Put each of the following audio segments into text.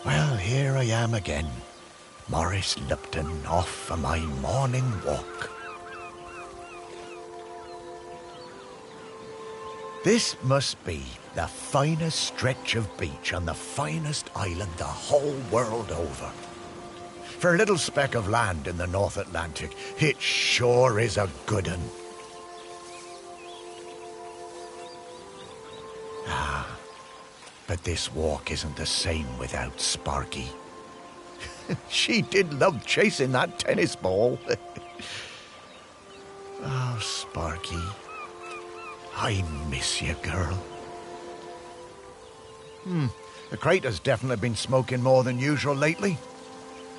Well, here I am again, Maurice Lupton, off for my morning walk. This must be the finest stretch of beach on the finest island the whole world over. For a little speck of land in the North Atlantic, it sure is a good un. But this walk isn't the same without Sparky. She did love chasing that tennis ball. Oh, Sparky, I miss you, girl. The crater's definitely been smoking more than usual lately.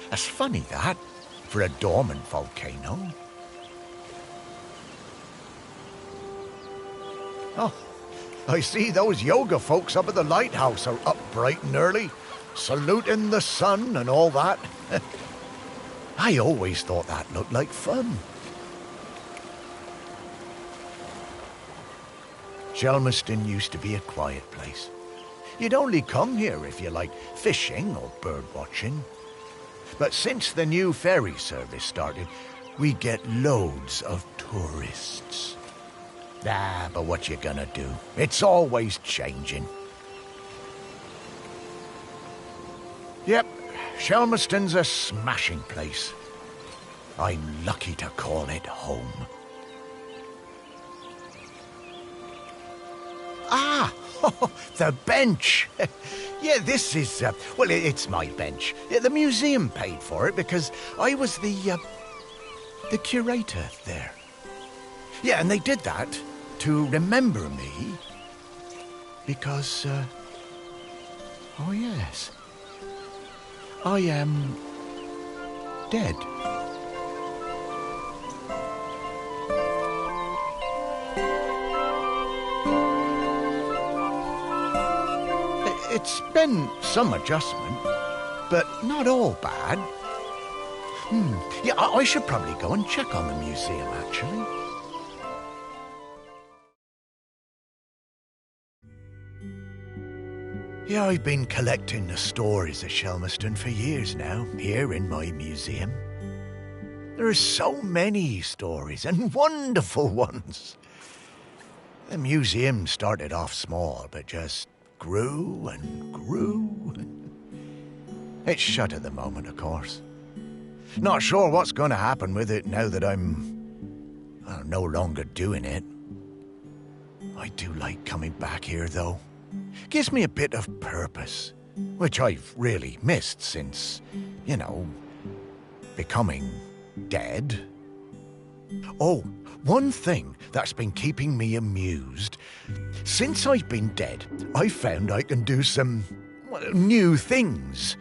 That's funny, that, for a dormant volcano. Oh, I see those yoga folks up at the lighthouse are up bright and early, saluting the sun and all that. I always thought that looked like fun. Shelmerston used to be a quiet place. You'd only come here if you liked fishing or bird watching. But since the new ferry service started, we get loads of tourists. But what you gonna do? It's always changing. Yep, Shelmerston's a smashing place. I'm lucky to call it home. The bench. Yeah, this is, well, it's my bench. Yeah, the museum paid for it because I was the curator there. Yeah, and they did that to remember me because, oh yes, I am dead. It's been some adjustment, but not all bad. Yeah, I should probably go and check on the museum, actually. Yeah, I've been collecting the stories of Shelmerston for years now, here in my museum. There are so many stories, and wonderful ones. The museum started off small, but just grew and grew. It's shut at the moment, of course. Not sure what's going to happen with it now that I'm no longer doing it. I do like coming back here, though. Gives me a bit of purpose, which I've really missed since, becoming dead. Oh, one thing that's been keeping me amused. Since I've been dead, I found I can do some new things.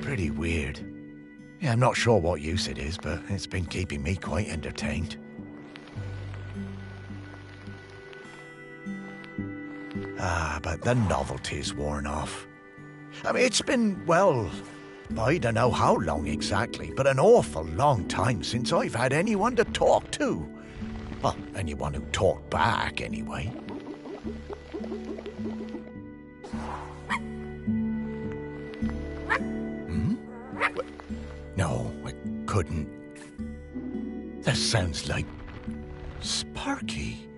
Pretty weird. Yeah, I'm not sure what use it is, but it's been keeping me quite entertained. But the novelty's worn off. I mean, it's been, well, I don't know how long exactly, but an awful long time since I've had anyone to talk to. Well, anyone who talked back, anyway. No, I couldn't. That sounds like Sparky.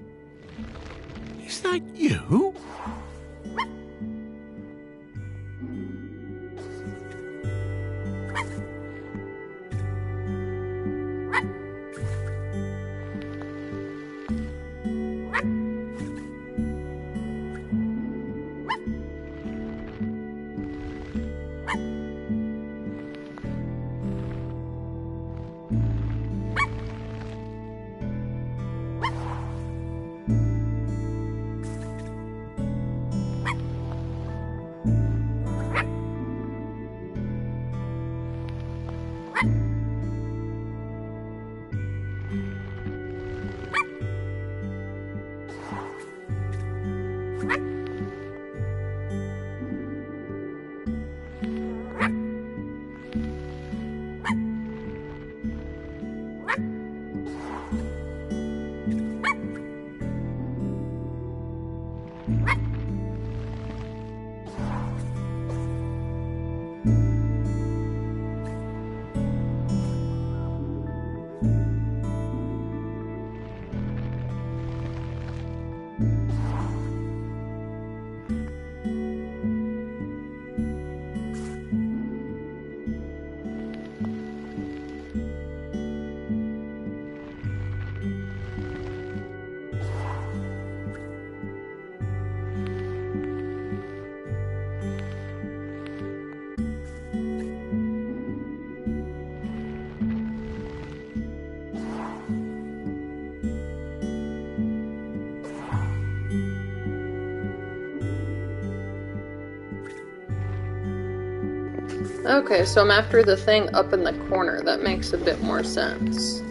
Is that you? Okay, so I'm after the thing up in the corner. That makes a bit more sense.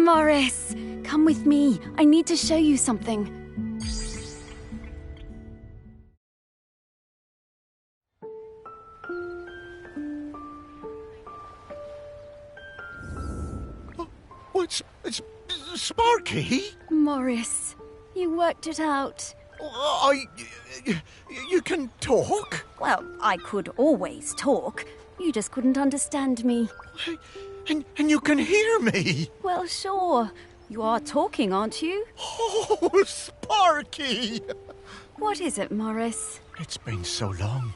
Morris, come with me. I need to show you something. Oh, it's Sparky? Morris, you worked it out. You can talk? Well, I could always talk. You just couldn't understand me. And you can hear me? Well, sure. You are talking, aren't you? Oh, Sparky! What is it, Morris? It's been so long.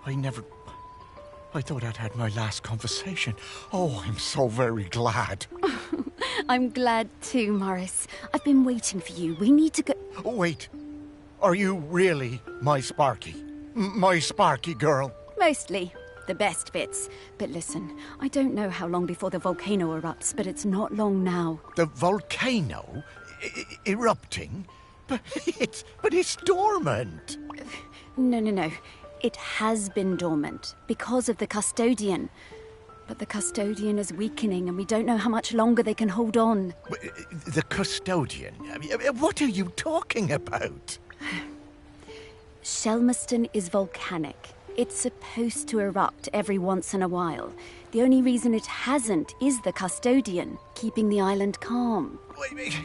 I thought I'd had my last conversation. Oh, I'm so very glad. I'm glad too, Morris. I've been waiting for you. We need to go... Oh, wait. Are you really my Sparky? My Sparky girl? Mostly. The best bits. But listen, I don't know how long before the volcano erupts, but it's not long now. The volcano? Erupting? But it's dormant. No. It has been dormant because of the custodian. But the custodian is weakening and we don't know how much longer they can hold on. The custodian? What are you talking about? Shelmerston is volcanic. It's supposed to erupt every once in a while. The only reason it hasn't is the custodian, keeping the island calm.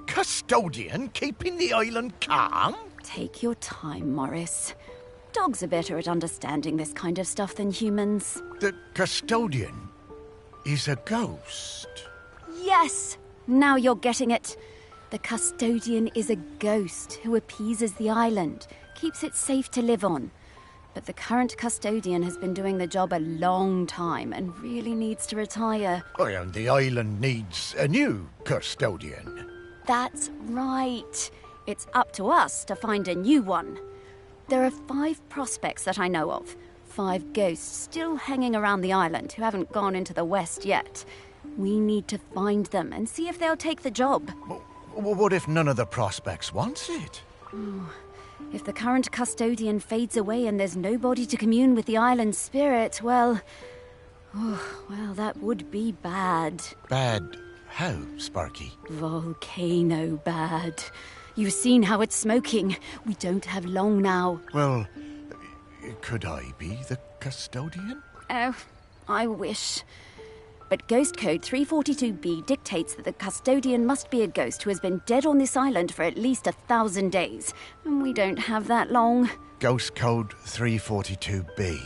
Custodian keeping the island calm? Take your time, Morris. Dogs are better at understanding this kind of stuff than humans. The custodian is a ghost. Yes! Now you're getting it. The custodian is a ghost who appeases the island, keeps it safe to live on. But the current custodian has been doing the job a long time and really needs to retire. Oh, and the island needs a new custodian. That's right. It's up to us to find a new one. There are 5 prospects that I know of. 5 ghosts still hanging around the island who haven't gone into the west yet. We need to find them and see if they'll take the job. What if none of the prospects wants it? If the current custodian fades away and there's nobody to commune with the island's spirit, well, that would be bad. Bad how, Sparky? Volcano bad. You've seen how it's smoking. We don't have long now. Well, could I be the custodian? Oh, I wish. But Ghost Code 342B dictates that the custodian must be a ghost who has been dead on this island for at least 1,000 days. And we don't have that long. Ghost Code 342B.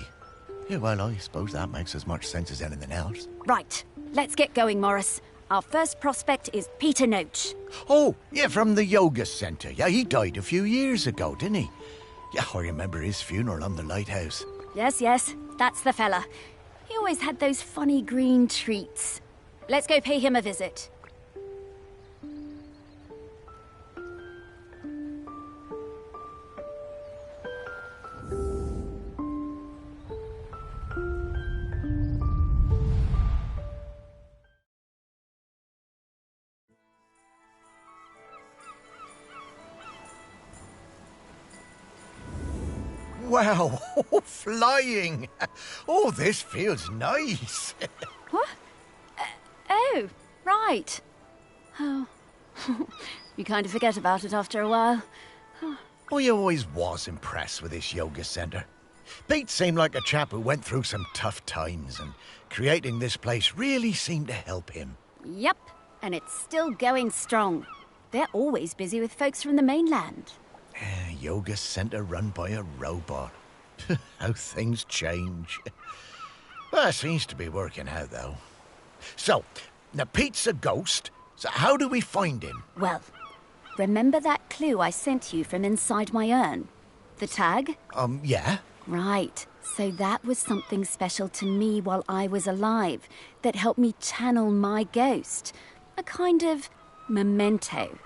Yeah, well, I suppose that makes as much sense as anything else. Right. Let's get going, Morris. Our first prospect is Peter Noach. Oh, yeah, from the yoga centre. Yeah, he died a few years ago, didn't he? Yeah, I remember his funeral on the lighthouse. Yes, that's the fella. He always had those funny green treats. Let's go pay him a visit. Wow, flying. Oh, this feels nice. What? Oh, right. Oh, you kind of forget about it after a while. I always was impressed with this yoga centre. Pete seemed like a chap who went through some tough times, and creating this place really seemed to help him. Yep, and it's still going strong. They're always busy with folks from the mainland. Yoga centre run by a robot. How things change. Well, it seems to be working out, though. So, now Pete's a ghost, so how do we find him? Well, remember that clue I sent you from inside my urn? The tag? Yeah. Right. So that was something special to me while I was alive that helped me channel my ghost. A kind of memento.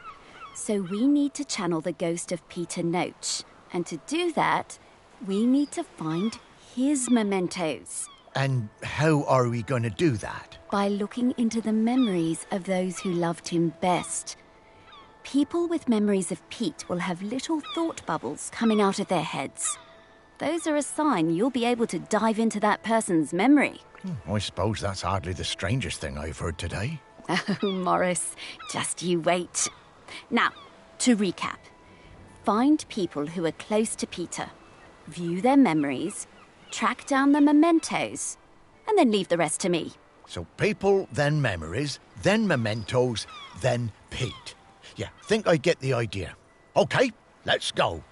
So we need to channel the ghost of Peter Noach. And to do that, we need to find his mementos. And how are we going to do that? By looking into the memories of those who loved him best. People with memories of Pete will have little thought bubbles coming out of their heads. Those are a sign you'll be able to dive into that person's memory. I suppose that's hardly the strangest thing I've heard today. Oh, Morris, just you wait. Now, to recap. Find people who are close to Peter. View their memories. Track down the mementos. And then leave the rest to me. So people, then memories, then mementos, then Pete. Yeah, think I get the idea. Okay, let's go.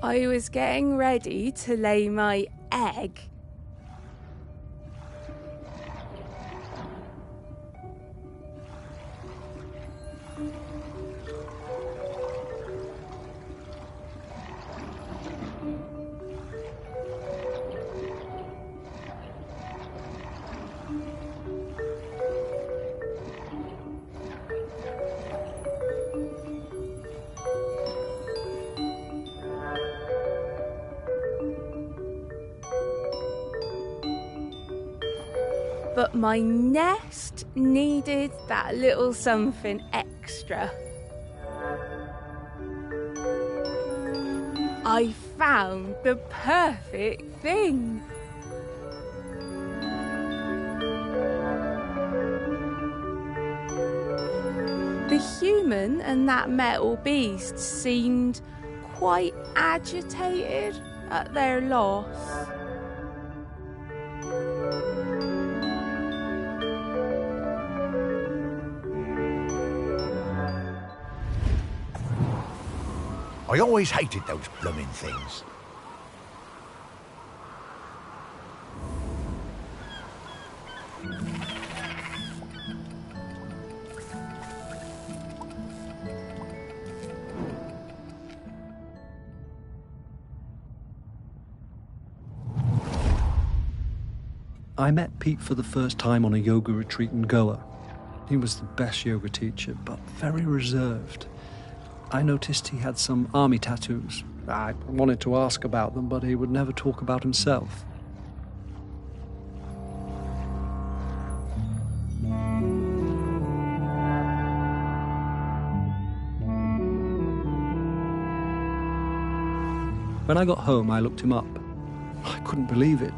I was getting ready to lay my egg. But my nest needed that little something extra. I found the perfect thing. The human and that metal beast seemed quite agitated at their loss. I always hated those blooming things. I met Pete for the first time on a yoga retreat in Goa. He was the best yoga teacher, but very reserved. I noticed he had some army tattoos. I wanted to ask about them, but he would never talk about himself. When I got home, I looked him up. I couldn't believe it.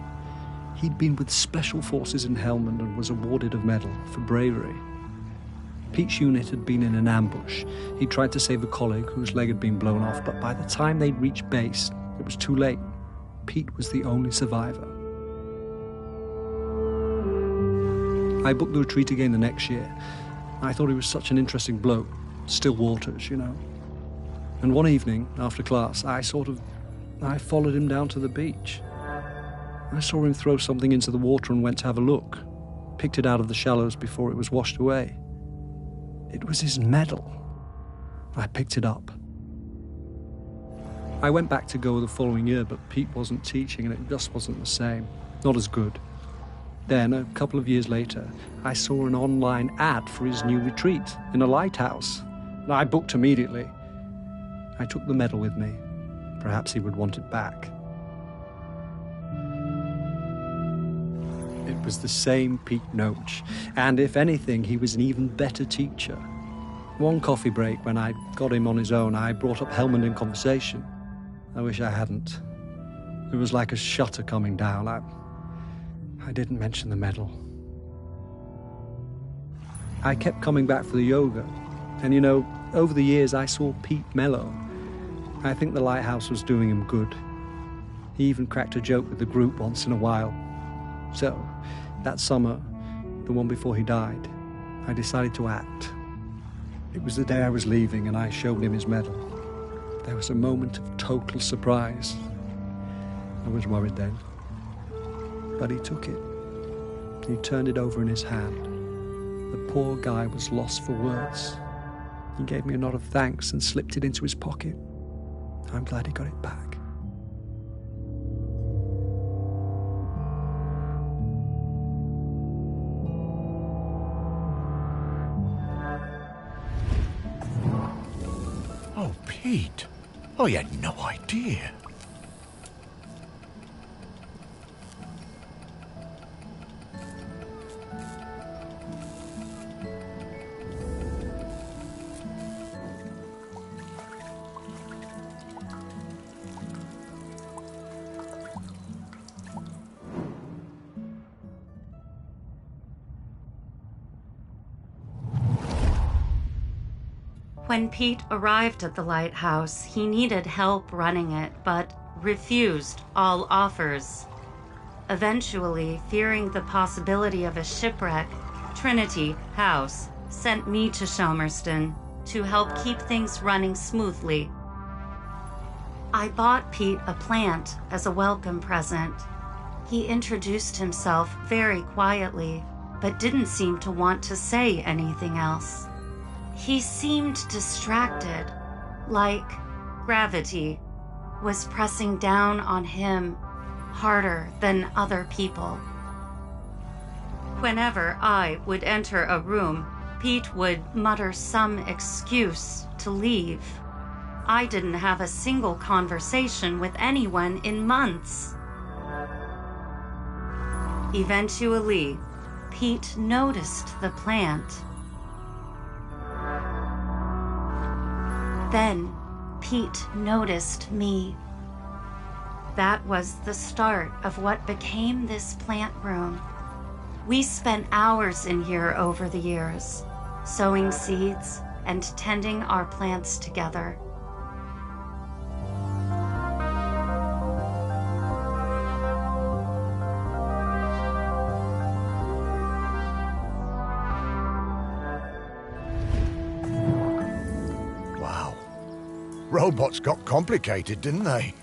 He'd been with Special Forces in Helmand and was awarded a medal for bravery. Pete's unit had been in an ambush. He tried to save a colleague whose leg had been blown off, but by the time they'd reached base, it was too late. Pete was the only survivor. I booked the retreat again the next year. I thought he was such an interesting bloke. Still waters, you know. And one evening, after class, I followed him down to the beach. I saw him throw something into the water and went to have a look. Picked it out of the shallows before it was washed away. It was his medal. I picked it up. I went back to Goa the following year, but Pete wasn't teaching and it just wasn't the same. Not as good. Then, a couple of years later, I saw an online ad for his new retreat in a lighthouse. I booked immediately. I took the medal with me. Perhaps he would want it back. It was the same Pete Noach, and if anything, he was an even better teacher. One coffee break, when I'd got him on his own, I brought up Helmand in conversation. I wish I hadn't. It was like a shutter coming down. I didn't mention the medal. I kept coming back for the yoga, and you know, over the years I saw Pete mellow. I think the lighthouse was doing him good. He even cracked a joke with the group once in a while. So, that summer, the one before he died, I decided to act. It was the day I was leaving and I showed him his medal. There was a moment of total surprise. I was worried then. But he took it. He turned it over in his hand. The poor guy was lost for words. He gave me a nod of thanks and slipped it into his pocket. I'm glad he got it back. Oh, Pete. I had no idea. When Pete arrived at the lighthouse, he needed help running it, but refused all offers. Eventually, fearing the possibility of a shipwreck, Trinity House sent me to Shelmerston to help keep things running smoothly. I bought Pete a plant as a welcome present. He introduced himself very quietly, but didn't seem to want to say anything else. He seemed distracted, like gravity was pressing down on him harder than other people. Whenever I would enter a room, Pete would mutter some excuse to leave. I didn't have a single conversation with anyone in months. Eventually, Pete noticed the plant. Then, Pete noticed me. That was the start of what became this plant room. We spent hours in here over the years, sowing seeds and tending our plants together. Wow. Robots got complicated, didn't they?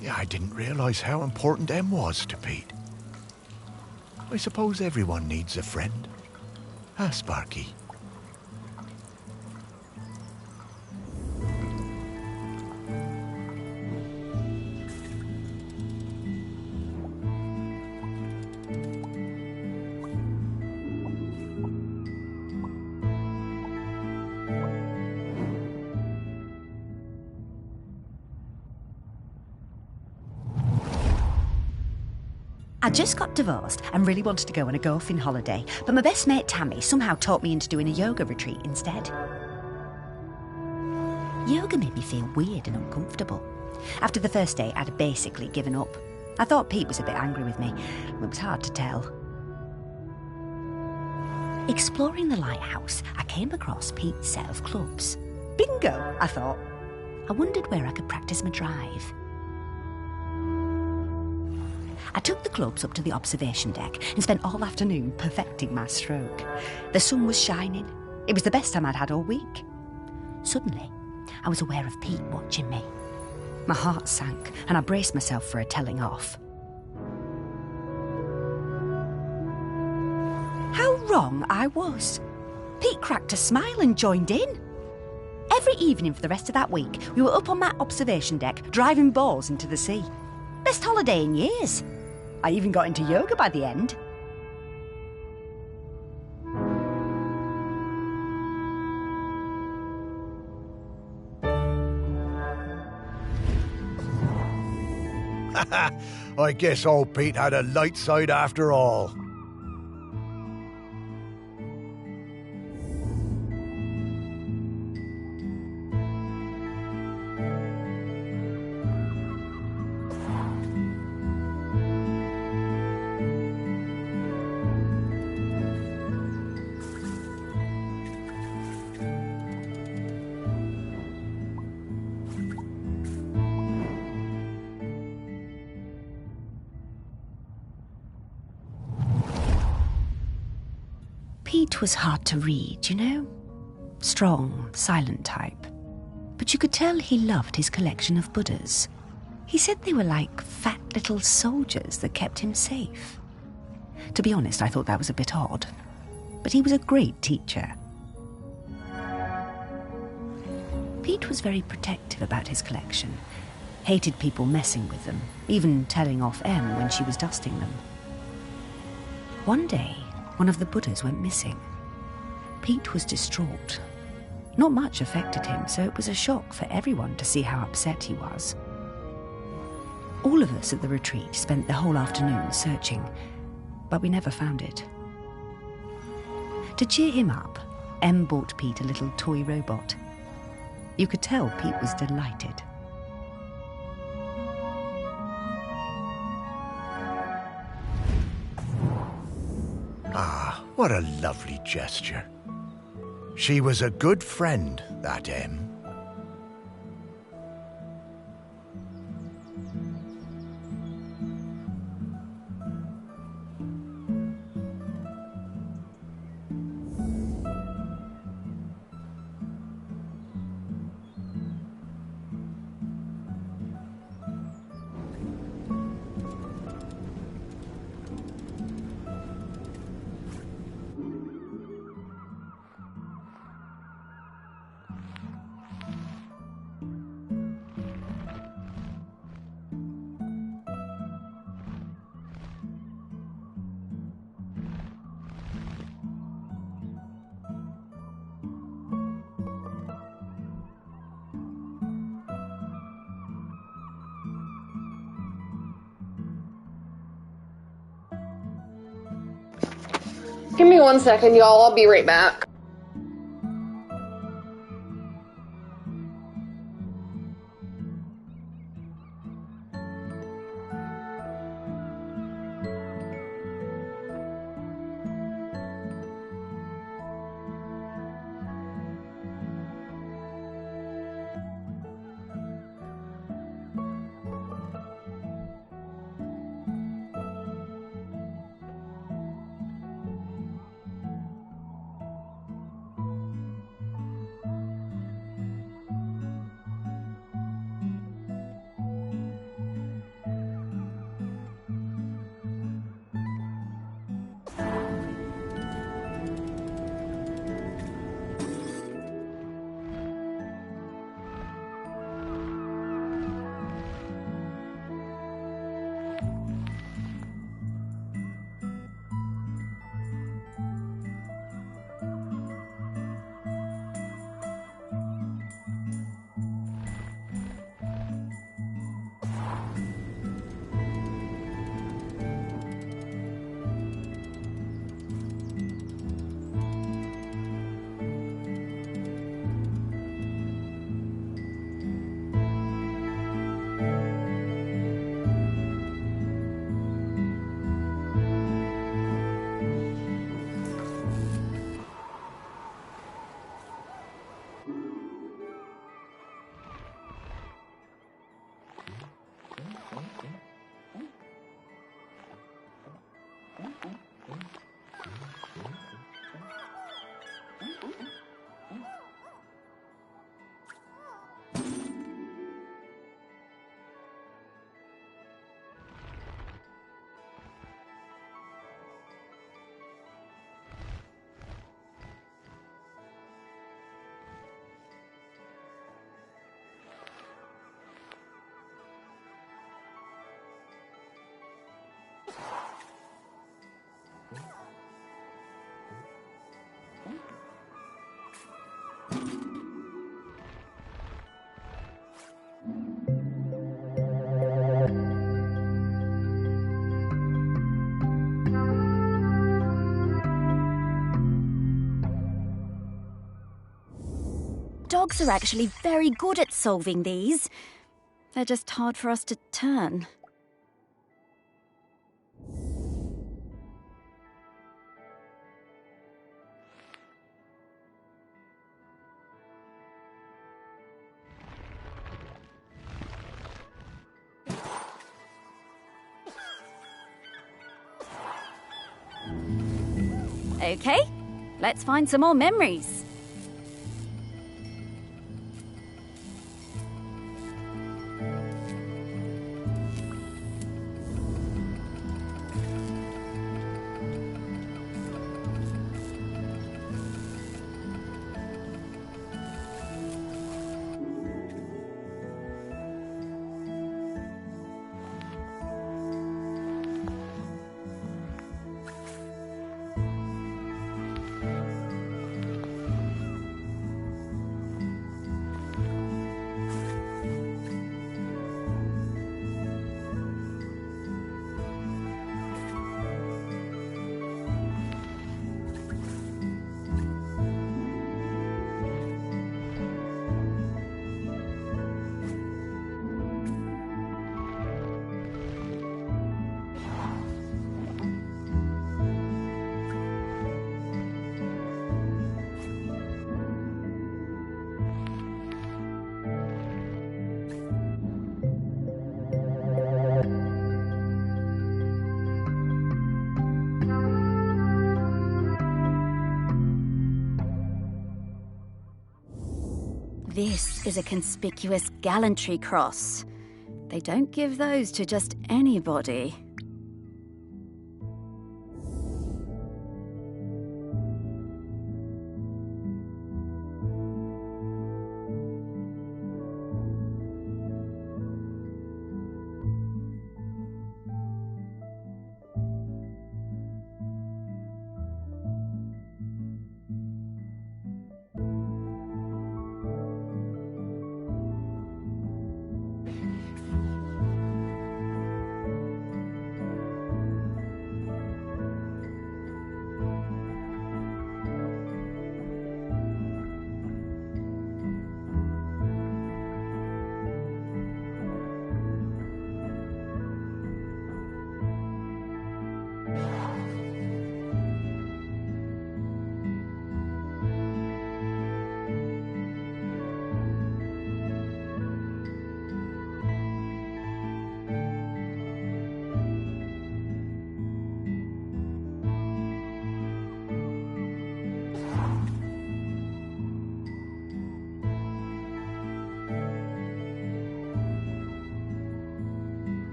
Yeah, I didn't realize how important Em was to Pete. I suppose everyone needs a friend. Huh, Sparky? I just got divorced and really wanted to go on a golfing holiday, but my best mate Tammy somehow talked me into doing a yoga retreat instead. Yoga made me feel weird and uncomfortable. After the first day, I'd basically given up. I thought Pete was a bit angry with me. It was hard to tell. Exploring the lighthouse, I came across Pete's set of clubs. Bingo, I thought. I wondered where I could practice my drive. I took the clubs up to the observation deck and spent all afternoon perfecting my stroke. The sun was shining. It was the best time I'd had all week. Suddenly, I was aware of Pete watching me. My heart sank and I braced myself for a telling off. How wrong I was. Pete cracked a smile and joined in. Every evening for the rest of that week, we were up on that observation deck, driving balls into the sea. Best holiday in years. I even got into yoga by the end. I guess old Pete had a light side after all. Pete was hard to read, you know? Strong, silent type. But you could tell he loved his collection of Buddhas. He said they were like fat little soldiers that kept him safe. To be honest, I thought that was a bit odd. But he was a great teacher. Pete was very protective about his collection. Hated people messing with them, even telling off Em when she was dusting them. One day, one of the Buddhas went missing. Pete was distraught. Not much affected him, so it was a shock for everyone to see how upset he was. All of us at the retreat spent the whole afternoon searching, but we never found it. To cheer him up, Em bought Pete a little toy robot. You could tell Pete was delighted. Ah, what a lovely gesture. She was a good friend, that Em. Give me 1 second, y'all. I'll be right back. Dogs are actually very good at solving these. They're just hard for us to turn. Okay, let's find some more memories. This is a conspicuous gallantry cross. They don't give those to just anybody.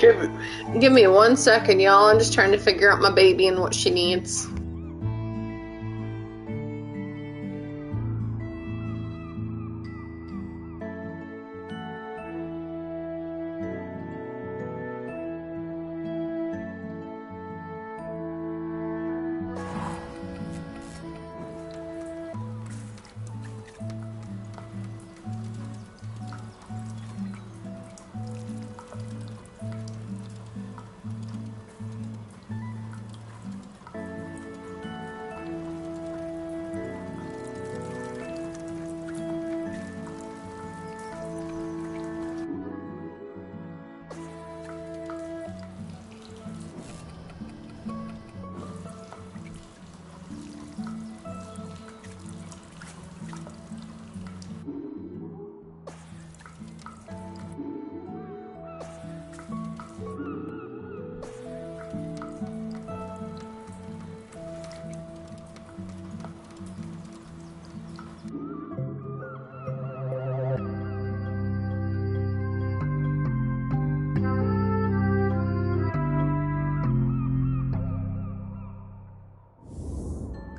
Give me 1 second, y'all. I'm just trying to figure out my baby and what she needs.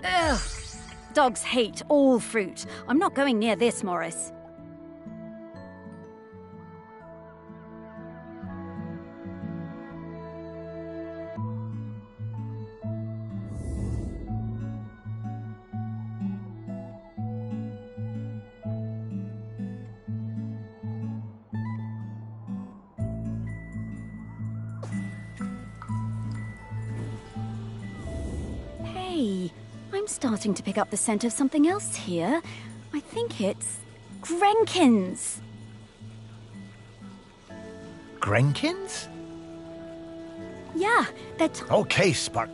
Ugh. Dogs hate all fruit. I'm not going near this, Morris. Hey, I'm starting to pick up the scent of something else here. I think it's Grenkins. Grenkins? Yeah, they're Okay, Spark.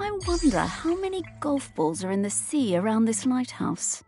I wonder how many golf balls are in the sea around this lighthouse.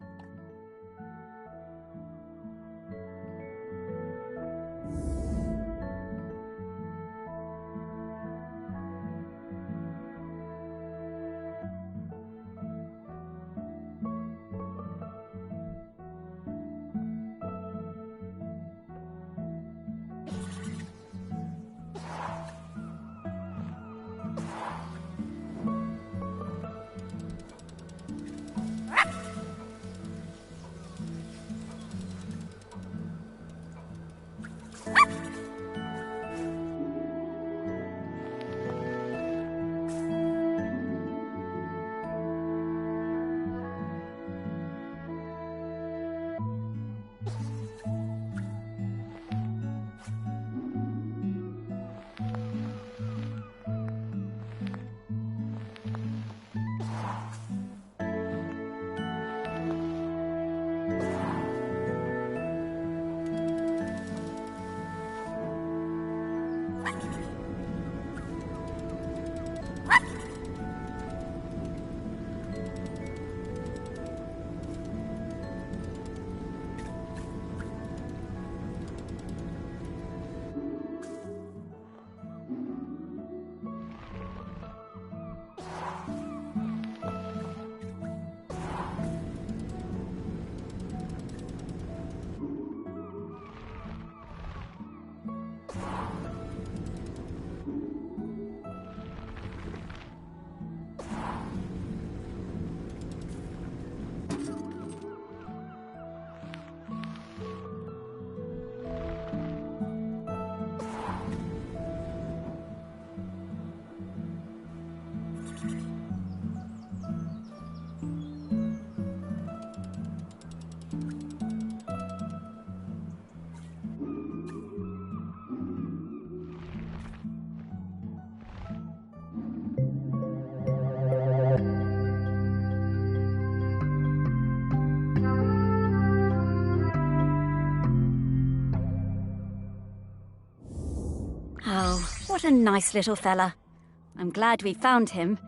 What a nice little fella. I'm glad we found him.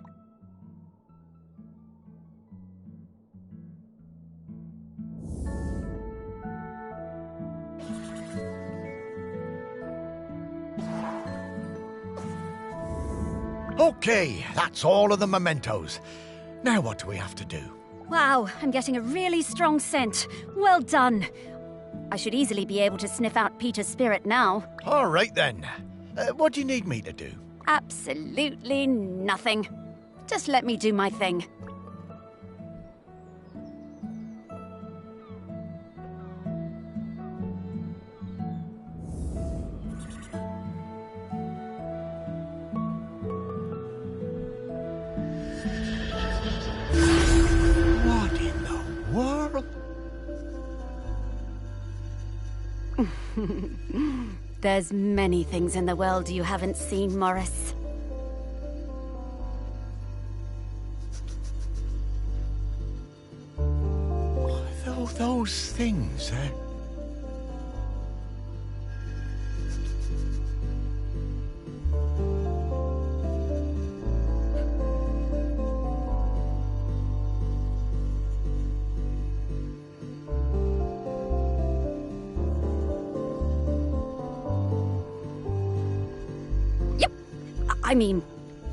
Okay, that's all of the mementos. Now what do we have to do? Wow, I'm getting a really strong scent. Well done. I should easily be able to sniff out Peter's spirit now. All right then. What do you need me to do? Absolutely nothing. Just let me do my thing. What in the world? There's many things in the world you haven't seen, Morris. Those things,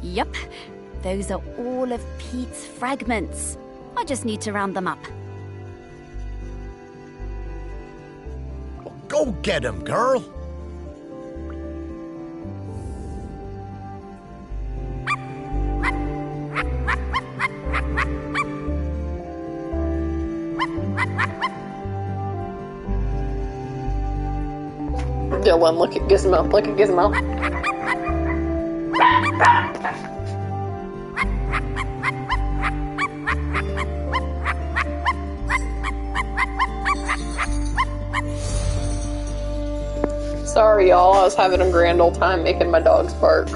Yep. Those are all of Pete's fragments. I just need to round them up. Go get him, girl. Dylan, look at Gizmo. Look at Gizmo. Sorry, y'all. I was having a grand old time making my dogs bark.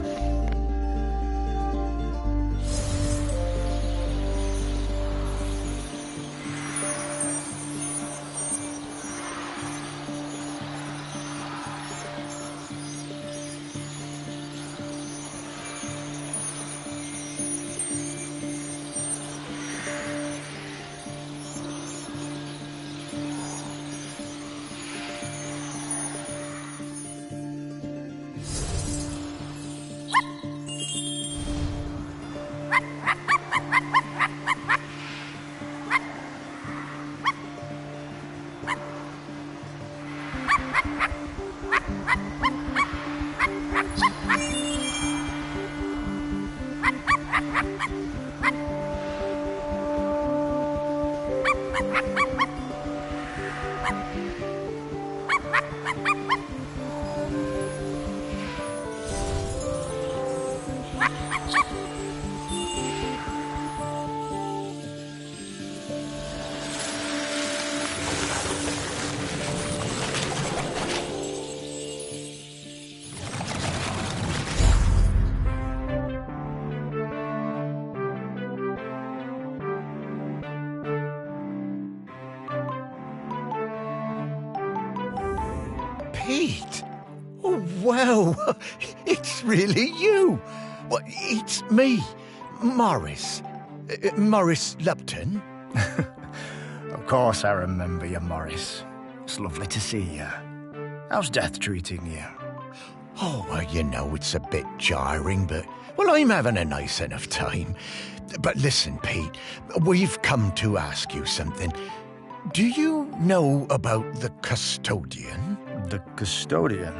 Pete! Oh, wow! It's really you! Well, it's me, Morris. Morris Lupton. Of course I remember you, Morris. It's lovely to see you. How's death treating you? Oh, well, you know, it's a bit jarring, but, well, I'm having a nice enough time. But listen, Pete, we've come to ask you something. Do you know about the custodian? The custodian?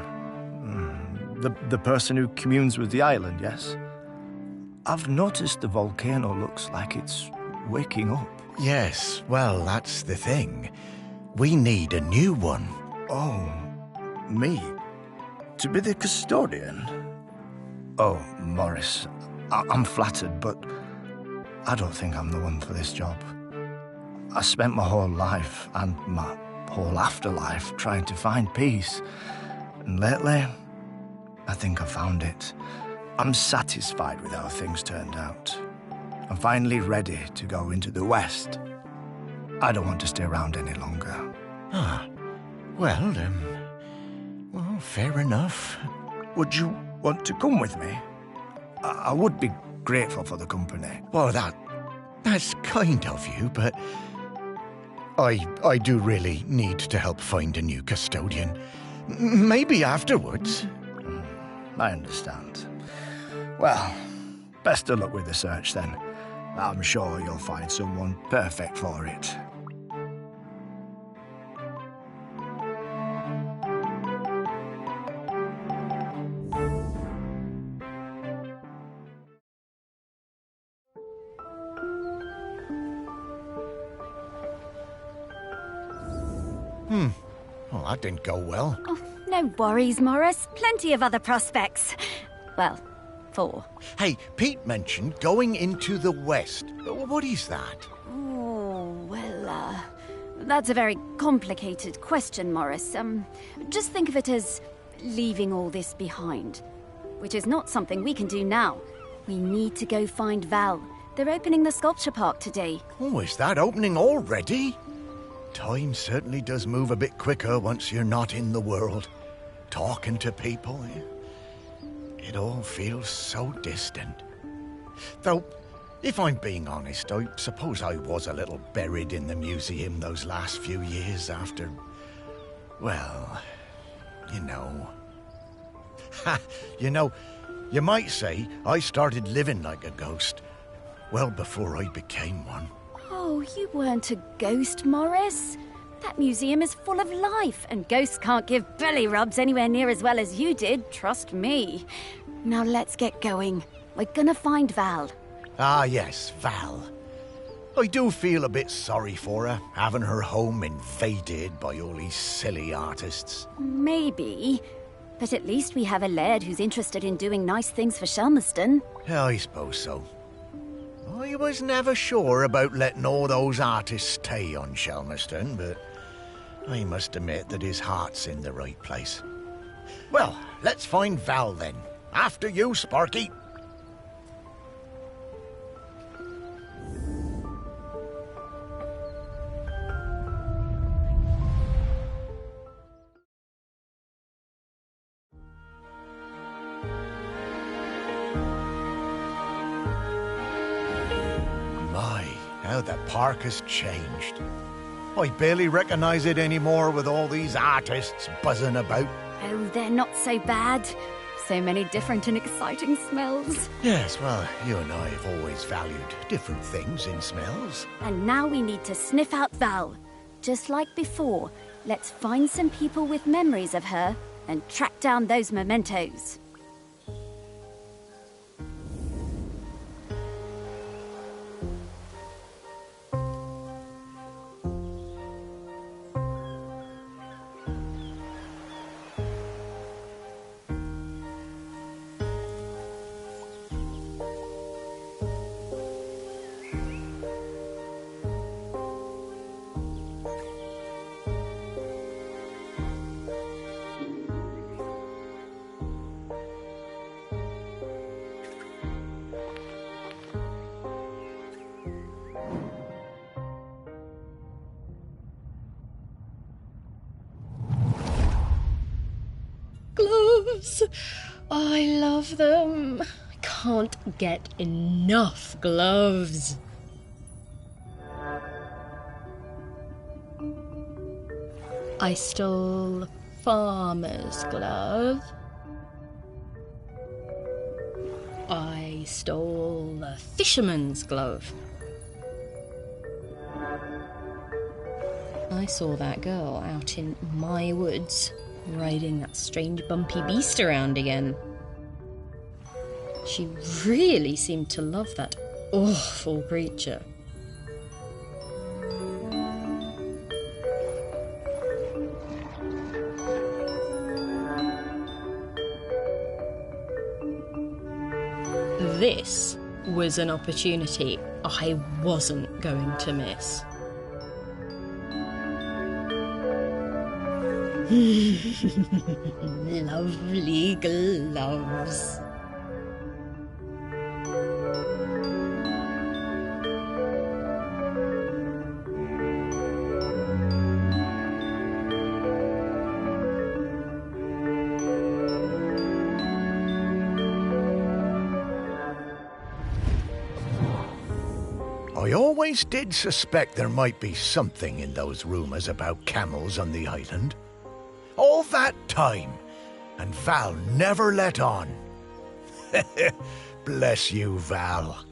The person who communes with the island, yes? I've noticed the volcano looks like it's waking up. Yes, well, that's the thing. We need a new one. Oh, me? To be the custodian? Oh, Morris, I'm flattered, but I don't think I'm the one for this job. I spent my whole life and my whole afterlife trying to find peace. And lately, I think I found it. I'm satisfied with how things turned out. I'm finally ready to go into the West. I don't want to stay around any longer. Ah, well, fair enough. Would you Want to come with me? I would be grateful for the company. Well, that's kind of you, but I do really need to help find a new custodian. Maybe afterwards. I understand. Well, best of luck with the search then. I'm sure you'll find someone perfect for it. Well, that didn't go well. Oh, no worries, Morris. Plenty of other prospects. Well, 4. Hey, Pete mentioned going into the west. What is that? Oh, well, that's a very complicated question, Morris. Just think of it as leaving all this behind, which is not something we can do now. We need to go find Val. They're opening the sculpture park today. Oh, is that opening already? Time certainly does move a bit quicker once you're not in the world. Talking to people, it all feels so distant. Though, if I'm being honest, I suppose I was a little buried in the museum those last few years after... well, you know... you might say I started living like a ghost well before I became one. Oh, you weren't a ghost, Morris. That museum is full of life, and ghosts can't give belly rubs anywhere near as well as you did, trust me. Now let's get going. We're gonna find Val. Ah, yes, Val. I do feel a bit sorry for her, having her home invaded by all these silly artists. Maybe, but at least we have a laird who's interested in doing nice things for Shelmerston. Yeah, I suppose so. I was never sure about letting all those artists stay on Shelmerston, but I must admit that his heart's in the right place. Well, let's find Val then. After you, Sparky. How the park has changed. I barely recognize it anymore with all these artists buzzing about. Oh, they're not so bad. So many different and exciting smells. Yes, well, you and I have always valued different things in smells. And now we need to sniff out Val. Just like before, let's find some people with memories of her and track down those mementos. Gloves! I love them. I can't get enough gloves. I stole a farmer's glove. I stole a fisherman's glove. I saw that girl out in my woods, riding that strange bumpy beast around again. She really seemed to love that awful creature. This was an opportunity I wasn't going to miss. Lovely gloves. I always did suspect there might be something in those rumours about camels on the island. All that time, and Val never let on. Bless you, Val.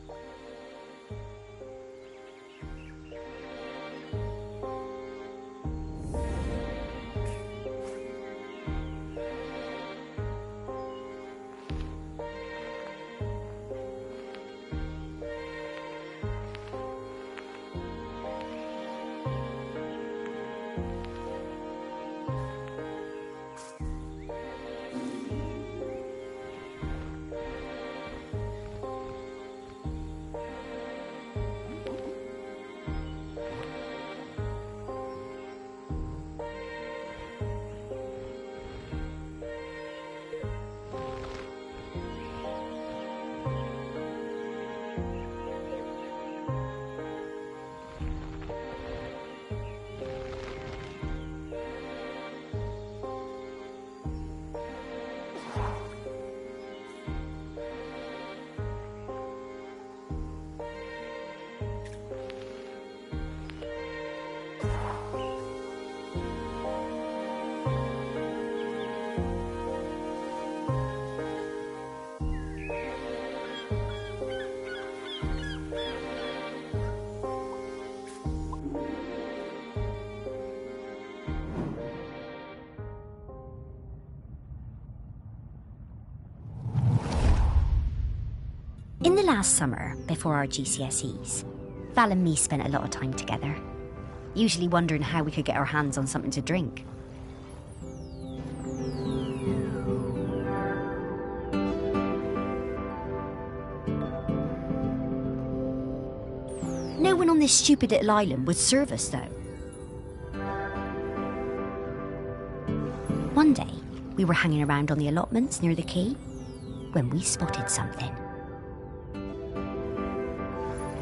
In the last summer, before our GCSEs, Val and me spent a lot of time together, usually wondering how we could get our hands on something to drink. No one on this stupid little island would serve us, though. One day, we were hanging around on the allotments near the quay when we spotted something.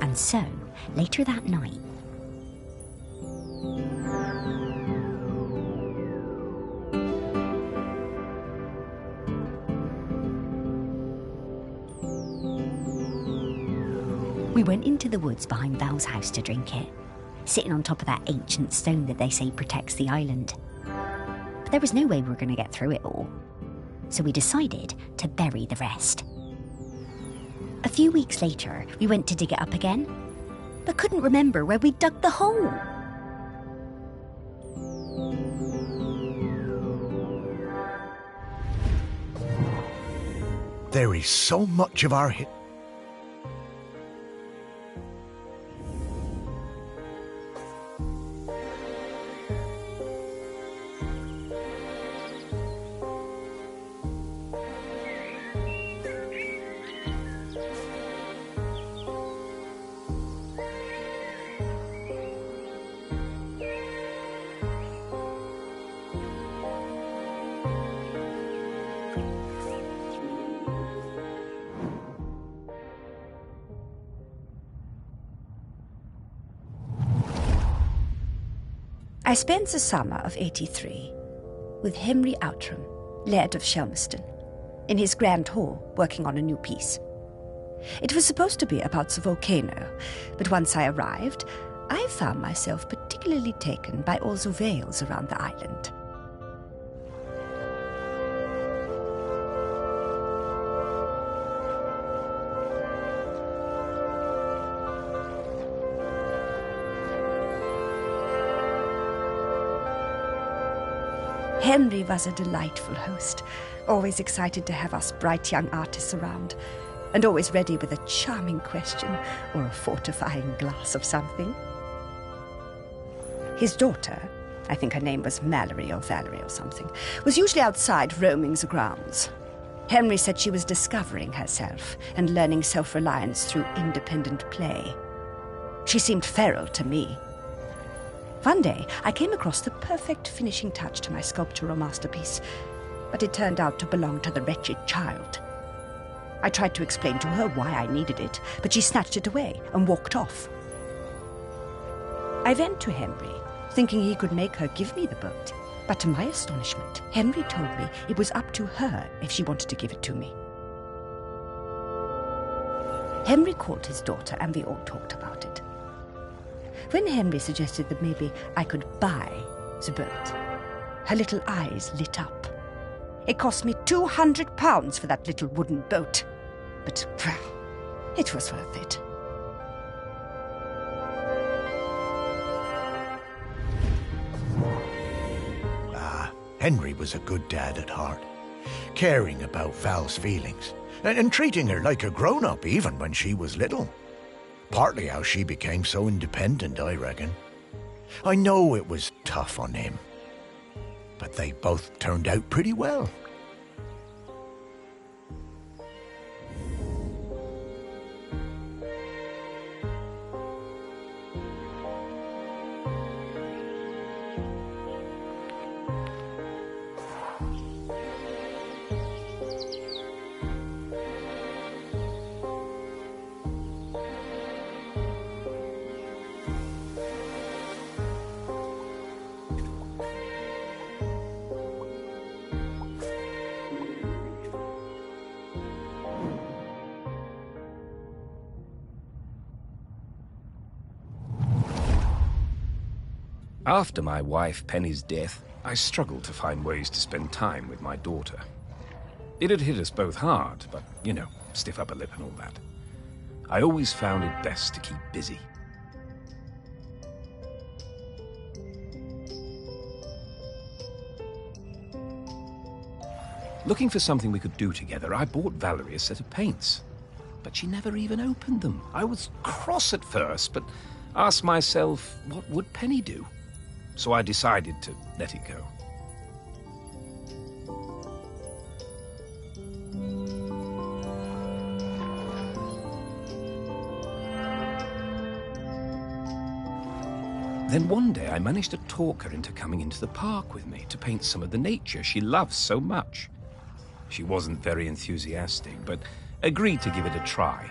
And so, later that night, we went into the woods behind Val's house to drink it, sitting on top of that ancient stone that they say protects the island. But there was no way we were going to get through it all, so we decided to bury the rest. A few weeks later, we went to dig it up again, but couldn't remember where we dug the hole. There is so much of our I spent the summer of '83 with Henry Outram, Laird of Shelmerston, in his grand hall working on a new piece. It was supposed to be about the volcano, but once I arrived, I found myself particularly taken by all the vales around the island. Henry was a delightful host, always excited to have us bright young artists around, and always ready with a charming question or a fortifying glass of something. His daughter, I think her name was Mallory or Valerie or something, was usually outside roaming the grounds. Henry said she was discovering herself and learning self-reliance through independent play. She seemed feral to me. One day, I came across the perfect finishing touch to my sculptural masterpiece, but it turned out to belong to the wretched child. I tried to explain to her why I needed it, but she snatched it away and walked off. I went to Henry, thinking he could make her give me the boat, but to my astonishment, Henry told me it was up to her if she wanted to give it to me. Henry called his daughter and we all talked about it. When Henry suggested that maybe I could buy the boat, her little eyes lit up. It cost me £200 for that little wooden boat, but it was worth it. Henry was a good dad at heart, caring about Val's feelings, and treating her like a grown-up even when she was little. Partly how she became so independent, I reckon. I know it was tough on him, but they both turned out pretty well. After my wife Penny's death, I struggled to find ways to spend time with my daughter. It had hit us both hard, but, you know, stiff upper lip and all that. I always found it best to keep busy. Looking for something we could do together, I bought Valerie a set of paints. But she never even opened them. I was cross at first, but asked myself, what would Penny do? So I decided to let it go. Then one day I managed to talk her into coming into the park with me to paint some of the nature she loves so much. She wasn't very enthusiastic, but agreed to give it a try.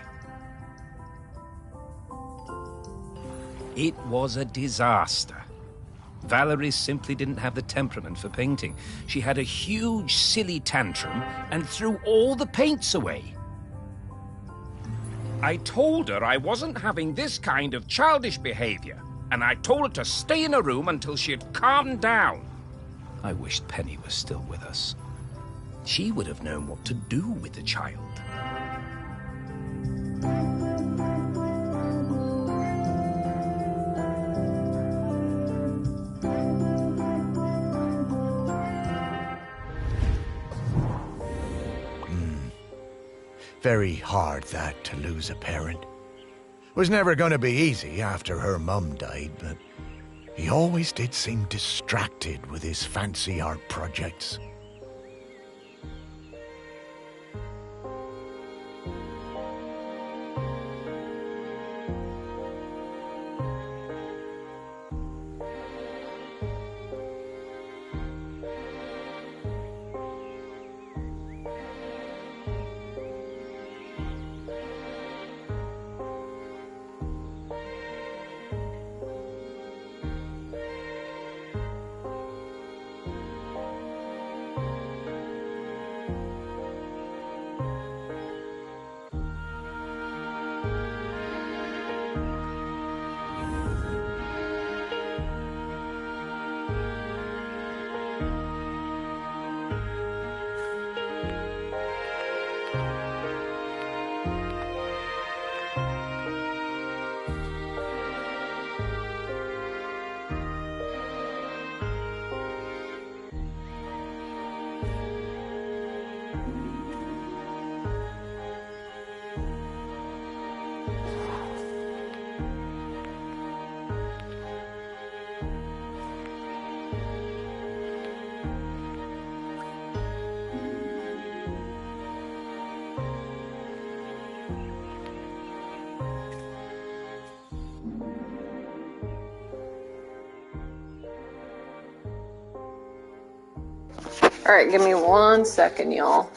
It was a disaster. Valerie simply didn't have the temperament for painting. She had a huge, silly tantrum and threw all the paints away. I told her I wasn't having this kind of childish behavior, and I told her to stay in her room until she had calmed down. I wished Penny was still with us. She would have known what to do with the child. Very hard, that, to lose a parent. Was never going to be easy after her mum died, but he always did seem distracted with his fancy art projects. Alright, give me 1 second, y'all.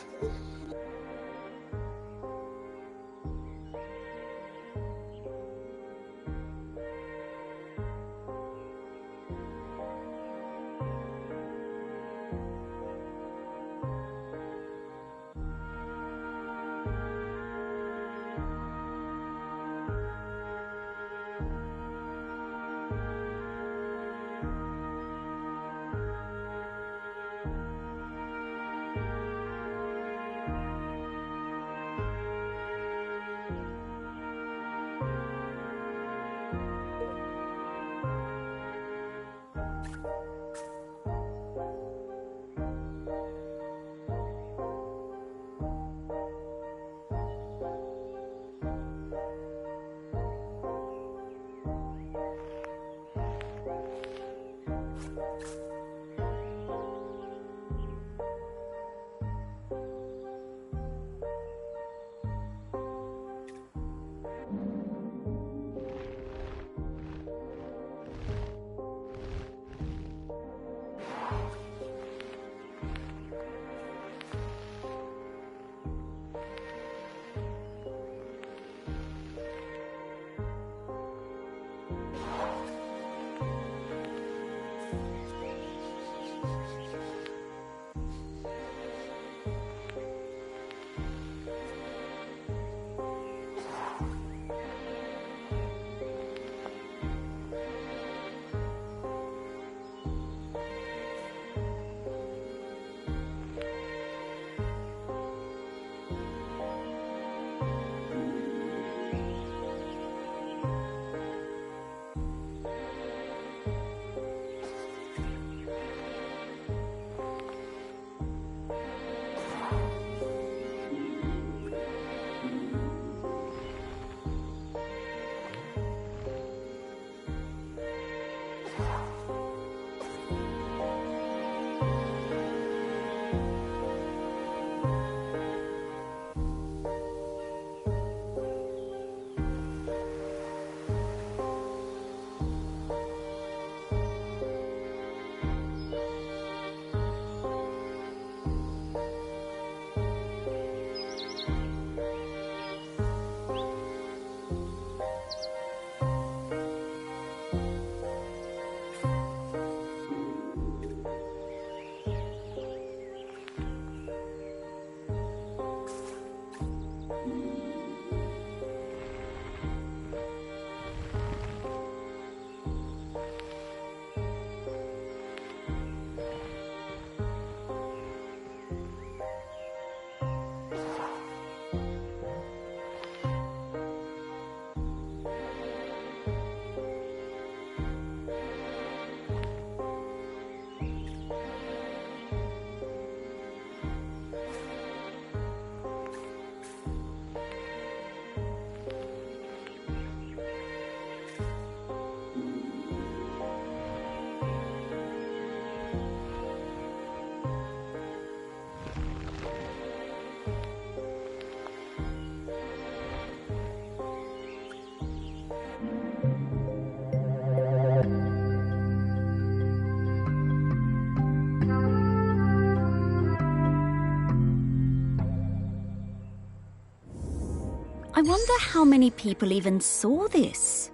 I wonder how many people even saw this.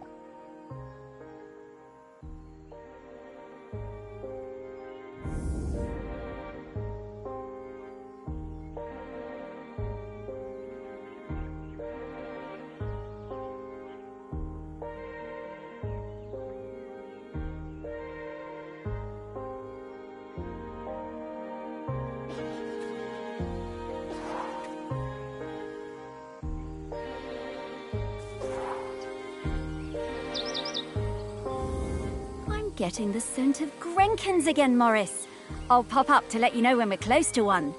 Getting the scent of Grenkins again, Morris. I'll pop up to let you know when we're close to one.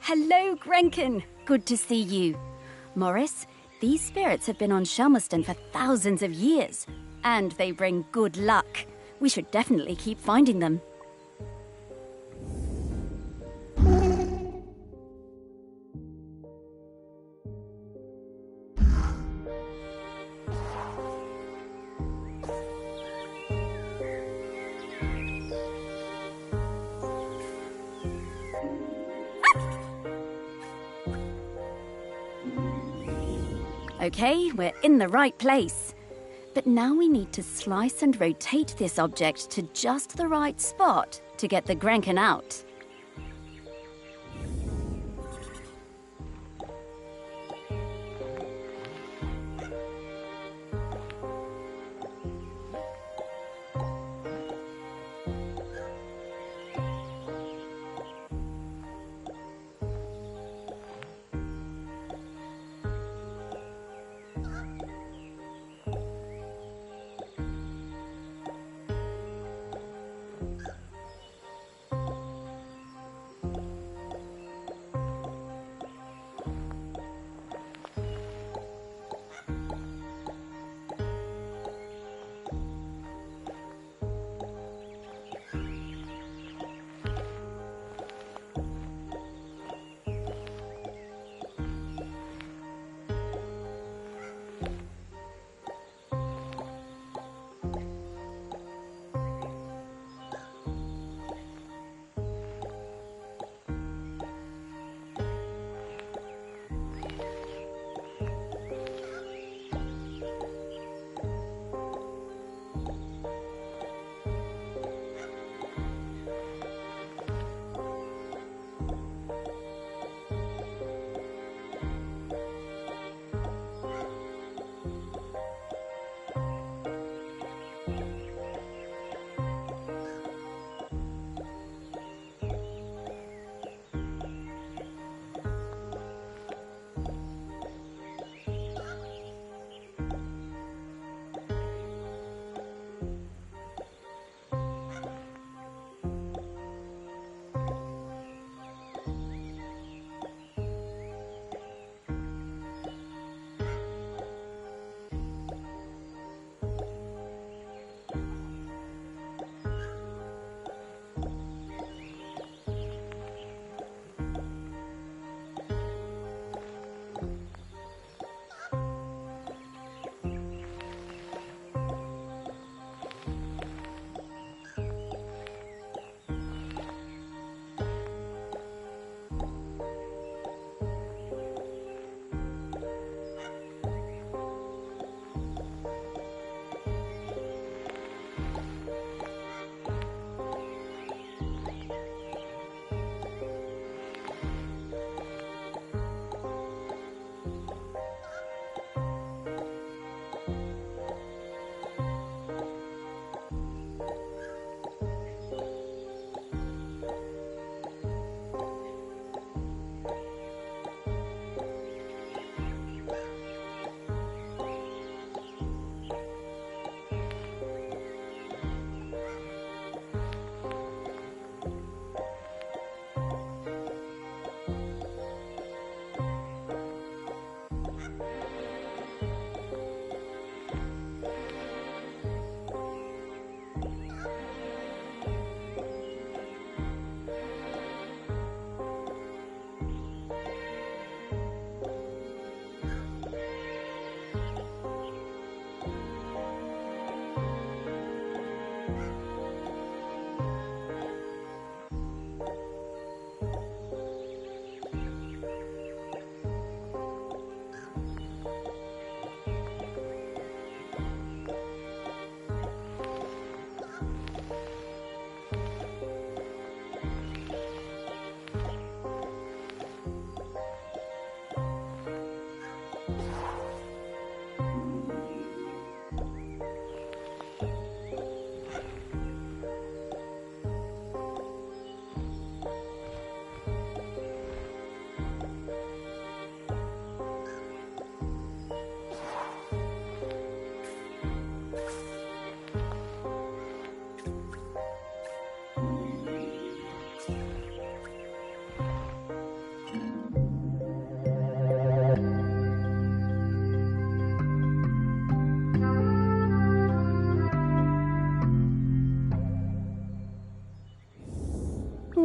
Hello, Grenkin. Good to see you. Morris, these spirits have been on Shelmerston for thousands of years, and they bring good luck. We should definitely keep finding them. Okay, we're in the right place. But now we need to slice and rotate this object to just the right spot to get the Grenkin out.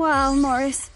while, Morris.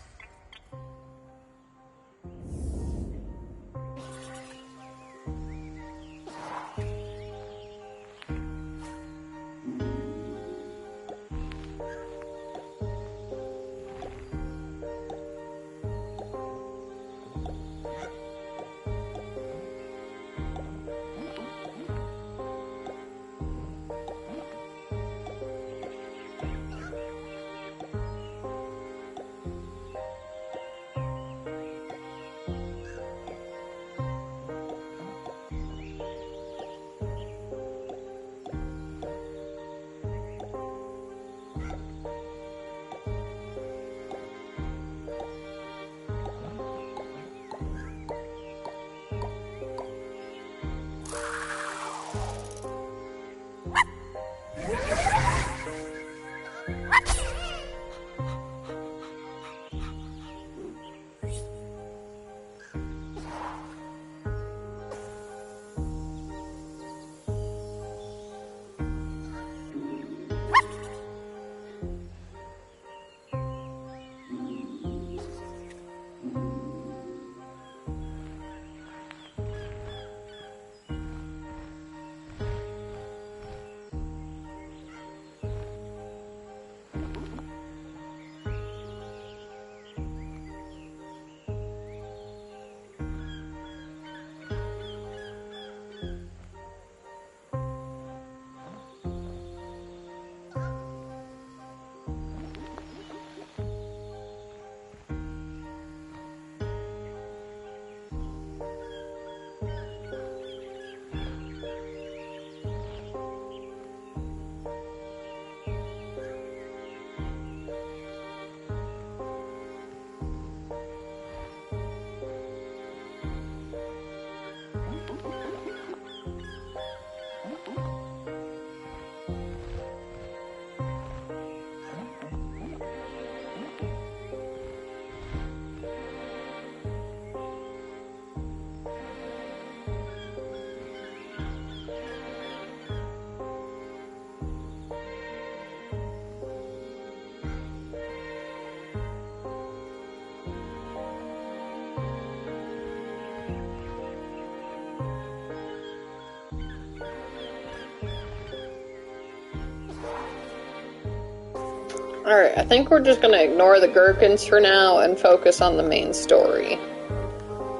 Alright, I think we're just gonna ignore the gherkins for now and focus on the main story.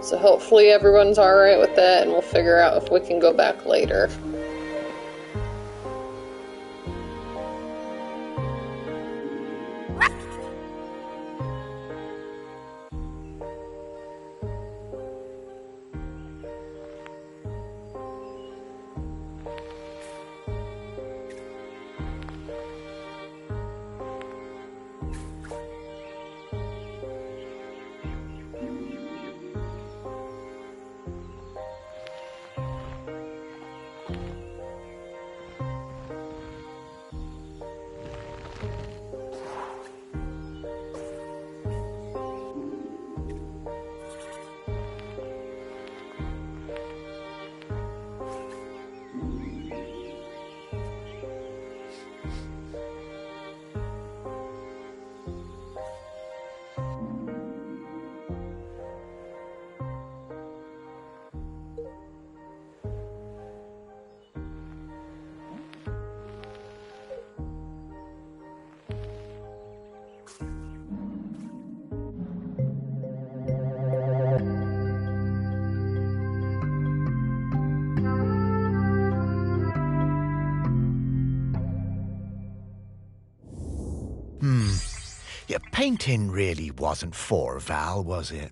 So hopefully everyone's alright with that, and we'll figure out if we can go back later. Yeah, painting really wasn't for Val, was it?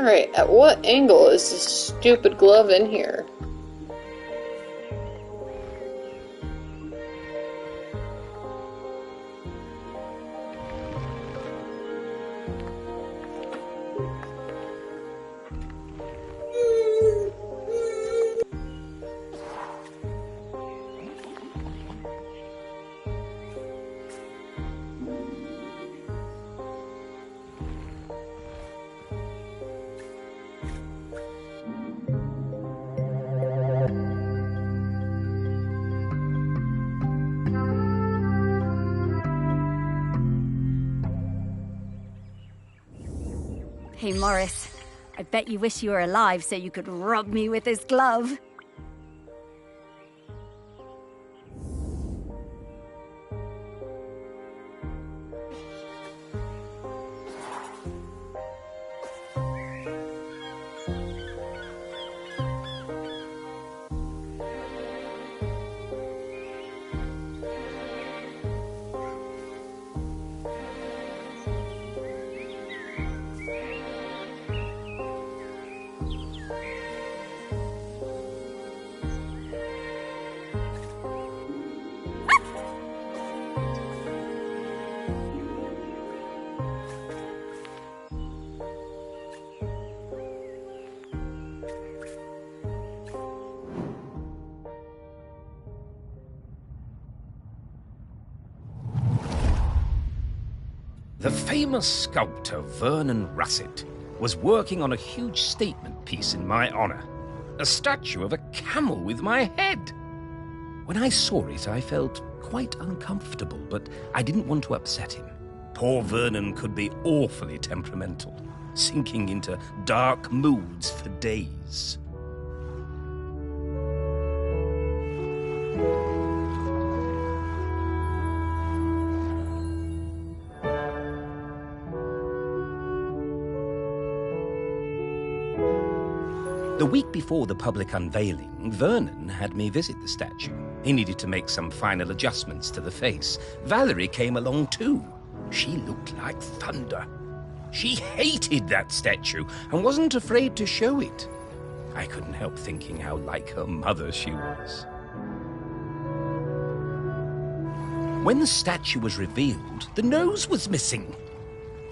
Alright, at what angle is this stupid glove in here? Hey, Morris. I bet you wish you were alive so you could rub me with this glove. The famous sculptor Vernon Russet was working on a huge statement piece in my honor, a statue of a camel with my head. When I saw it, I felt quite uncomfortable, but I didn't want to upset him. Poor Vernon could be awfully temperamental, sinking into dark moods for days. The week before the public unveiling, Vernon had me visit the statue. He needed to make some final adjustments to the face. Valerie came along too. She looked like thunder. She hated that statue and wasn't afraid to show it. I couldn't help thinking how like her mother she was. When the statue was revealed, the nose was missing.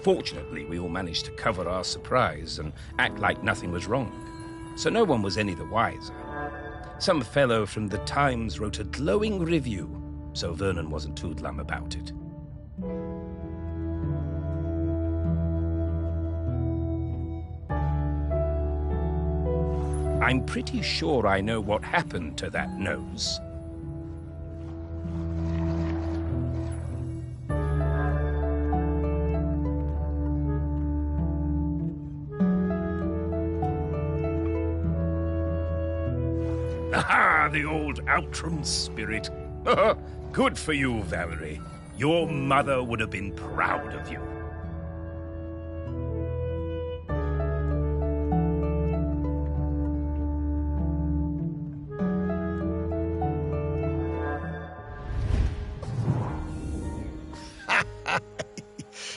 Fortunately, we all managed to cover our surprise and act like nothing was wrong. So no one was any the wiser. Some fellow from the Times wrote a glowing review, so Vernon wasn't too glum about it. I'm pretty sure I know what happened to that nose. Aha, the old Outram spirit. Good for you, Valerie. Your mother would have been proud of you.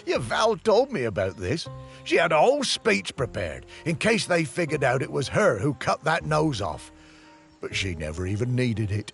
Yeah, Val told me about this. She had a whole speech prepared in case they figured out it was her who cut that nose off. But she never even needed it.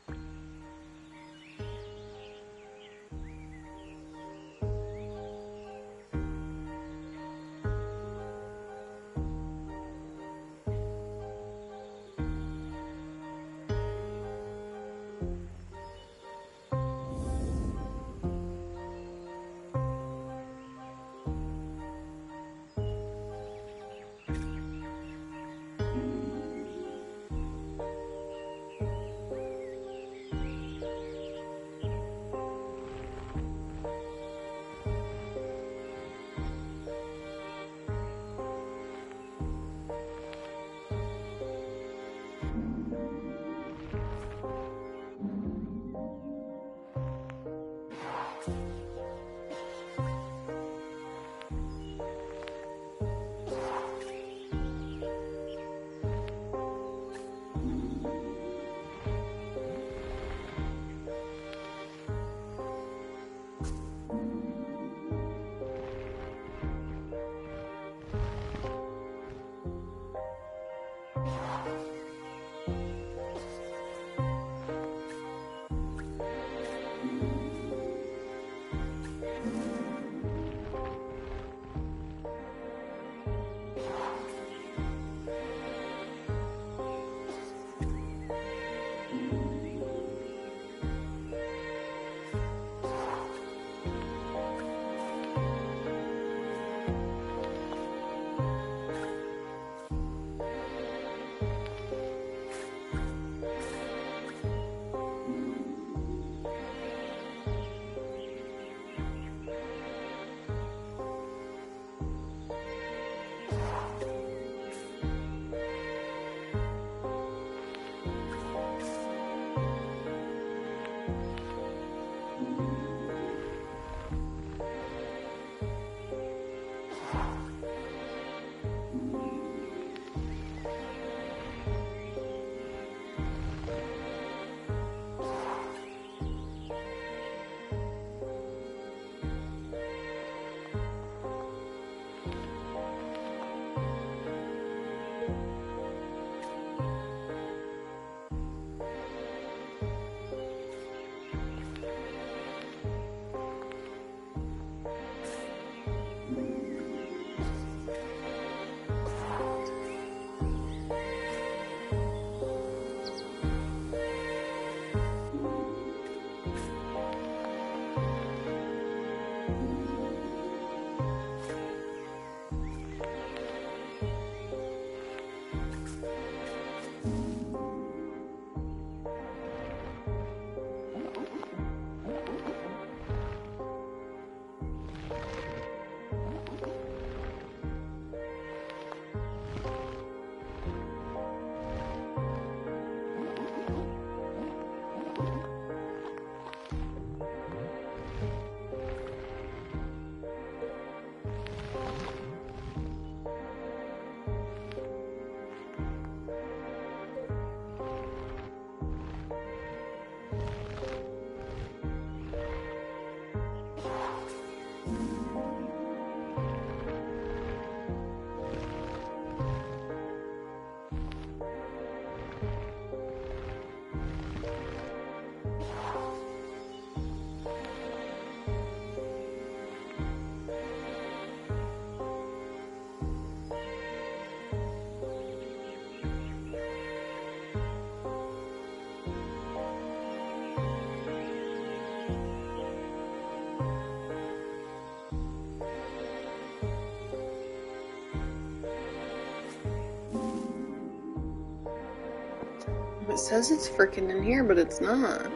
says it's freaking in here, but it's not.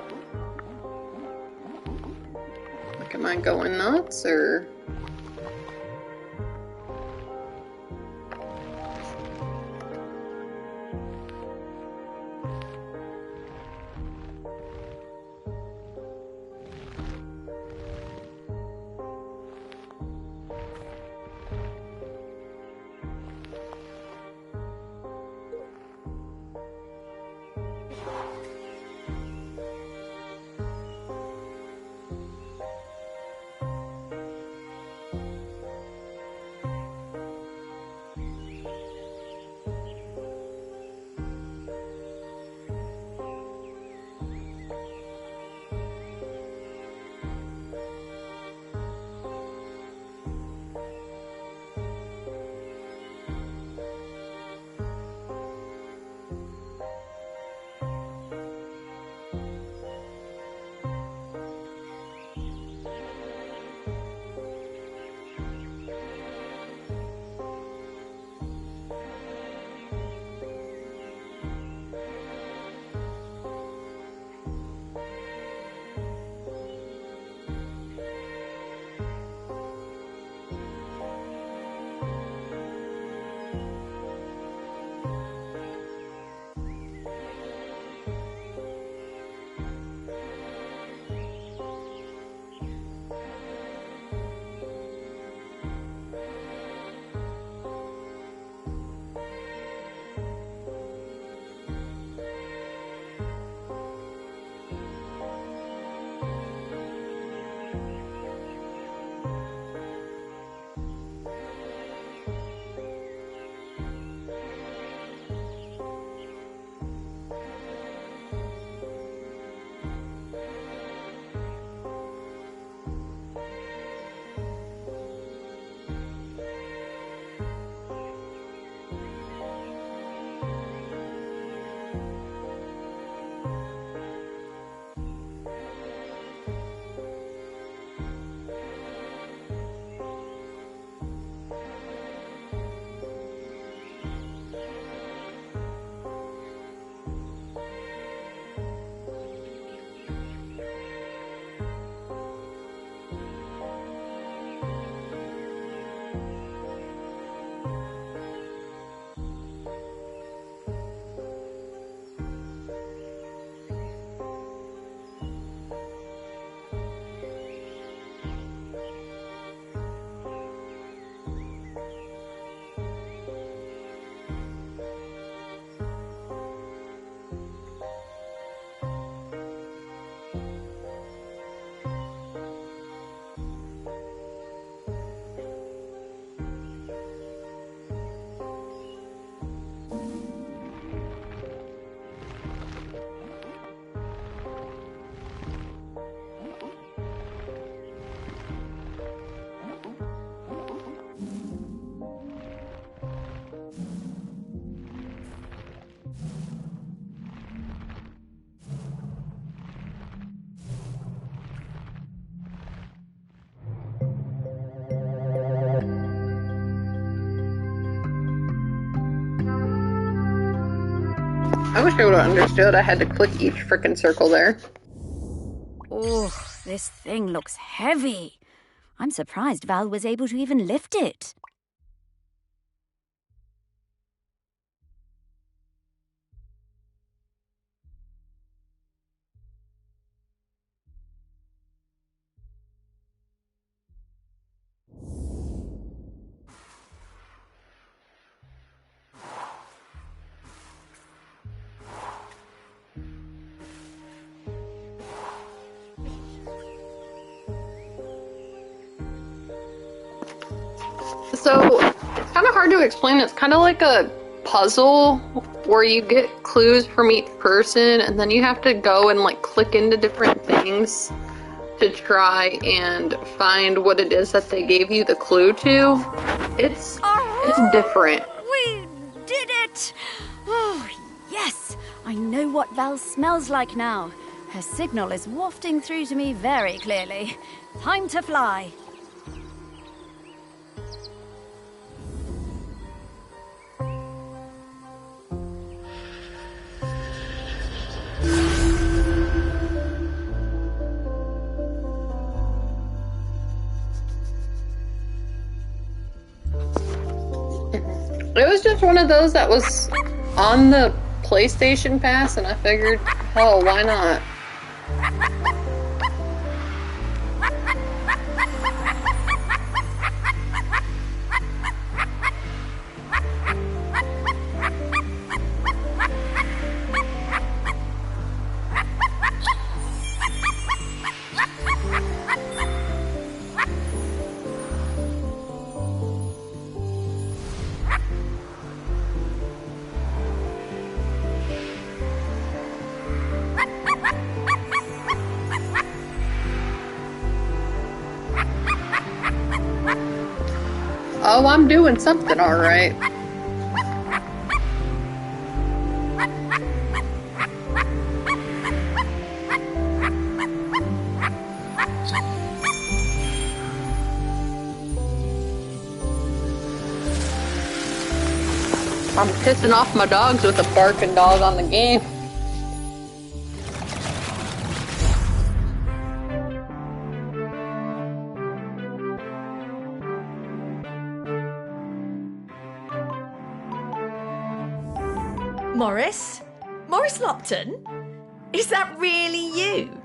Like, am I going nuts, or... I wish I would have understood I had to click each frickin' circle there. Oh, this thing looks heavy. I'm surprised Val was able to even lift it. So, it's kind of hard to explain. It's kind of like a puzzle where you get clues from each person and then you have to go and like click into different things to try and find what it is that they gave you the clue to. It's different. We did it! Oh, yes! I know what Val smells like now. Her signal is wafting through to me very clearly. Time to fly. It was just one of those that was on the PlayStation Pass, and I figured, hell, why not? Oh, I'm doing something all right. I'm pissing off my dogs with a barking dog on the game. Morris? Morris Lupton? Is that really you?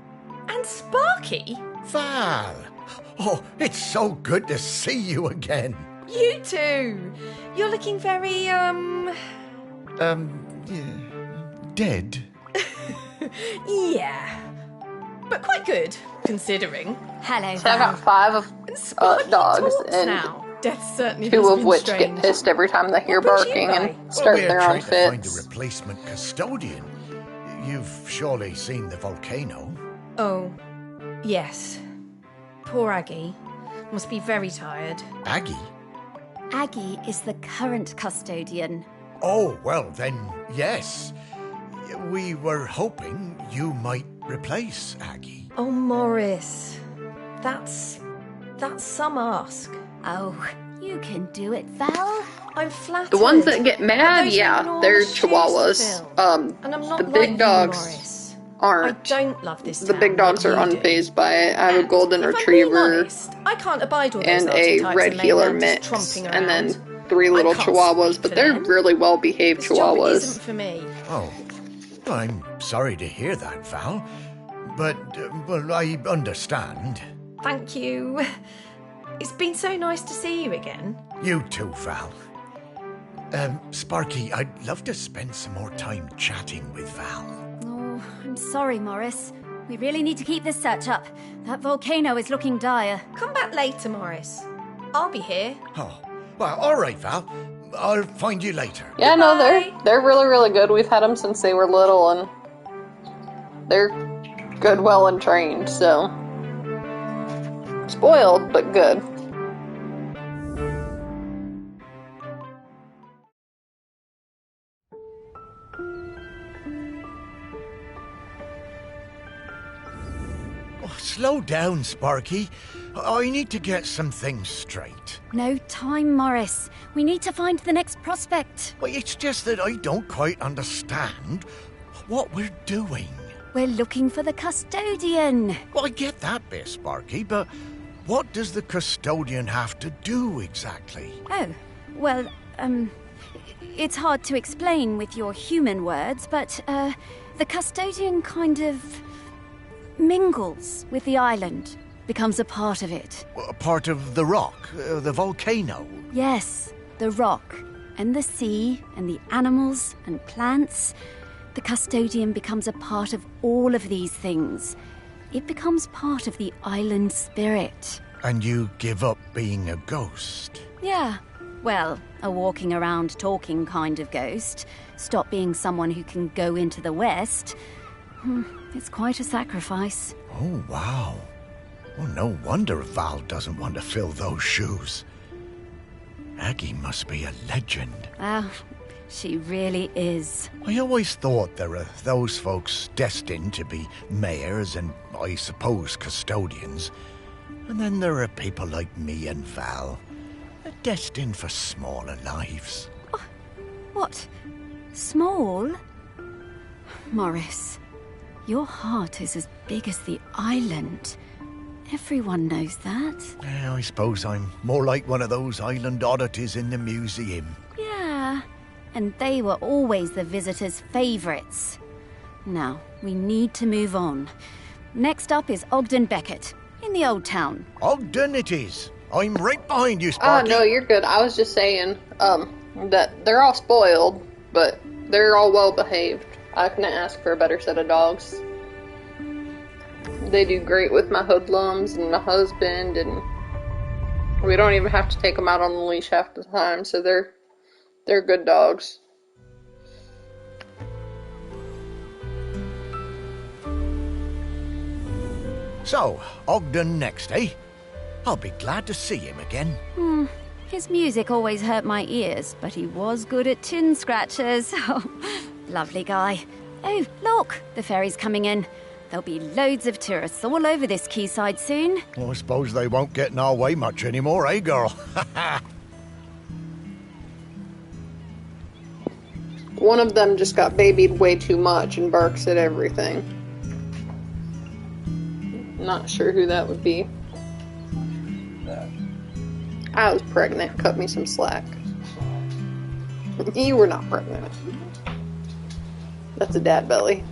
And Sparky? Val! Oh, it's so good to see you again. You too. You're looking very, Dead? Yeah. But quite good, considering. Hello, So I got 5 of dogs, and now. Death certainly 2 has of been which strange. get pissed every time they hear What brought you barking by? and start we're their own trying to find a fits. replacement custodian. You've surely seen the volcano. Oh, yes. Poor Aggie. Must be very tired. Aggie? Aggie is the current custodian. Oh, well then, yes. We were hoping you might replace Aggie. Oh, Morris. That's some ask. Oh, you can do it, Val. I'm flattered. The ones that get mad, Those are yeah, enormous they're shoes to chihuahuas. fill. And I'm not The like big you, dogs Morris. aren't. I don't love this The town big dogs are like you do. unfazed by it. I have a golden If I'm being retriever honest, I can't abide all those and nasty a types red in heeler mainland just mix, tromping and around. then 3 little can't chihuahuas, speak but for they're them. really well-behaved This job isn't chihuahuas. for me. Oh, I'm sorry to hear that, Val. But, well, I understand. Thank you. It's been so nice to see you again. You too, Val. Sparky, I'd love to spend some more time chatting with Val. Oh, I'm sorry, Morris. We really need to keep this search up. That volcano is looking dire. Come back later, Morris. I'll be here. Oh, well, all right, Val. I'll find you later. Yeah, no, they're really good. We've had them since they were little, and they're good, well, and trained, so... Spoiled, but good. Oh, slow down, Sparky. I need to get some things straight. No time, Morris. We need to find the next prospect. Well, it's just that I don't quite understand what we're doing. We're looking for the custodian. Well, I get that bit, Sparky, but what does the custodian have to do exactly? Oh, well, it's hard to explain with your human words, but, the custodian kind of mingles with the island, becomes a part of it. A part of the rock, the volcano. Yes, the rock, and the sea, and the animals, and plants. The custodian becomes a part of all of these things. It becomes part of the island spirit. And you give up being a ghost. Yeah, well, a walking around talking kind of ghost. Stop being someone who can go into the West. It's quite a sacrifice. Oh, wow. Well, no wonder Val doesn't want to fill those shoes. Aggie must be a legend. Well, she really is. I always thought there were those folks destined to be mayors and, I suppose, custodians. And then there are people like me and Val, destined for smaller lives. Oh, what? Small? Morris, your heart is as big as the island. Everyone knows that. I suppose I'm more like one of those island oddities in the museum. Yeah, and they were always the visitors' favourites. Now, we need to move on. Next up is Ogden Beckett, in the Old Town. Ogden it is. I'm right behind you, Oh, Sparky. no, you're good. I was just saying, that they're all spoiled, but they're all well behaved. I couldn't ask for a better set of dogs. They do great with my hoodlums and my husband, and we don't even have to take them out on the leash half the time, so they're good dogs. So, Ogden next, eh? I'll be glad to see him again. His music always hurt my ears, but he was good at chin scratches. Oh, lovely guy. Oh, look, the ferry's coming in. There'll be loads of tourists all over this quayside soon. Well, I suppose they won't get in our way much anymore, eh, girl? One of them just got babied way too much and barks at everything. Not sure who that would be. I was pregnant. Cut me some slack. You were not pregnant. That's a dad belly.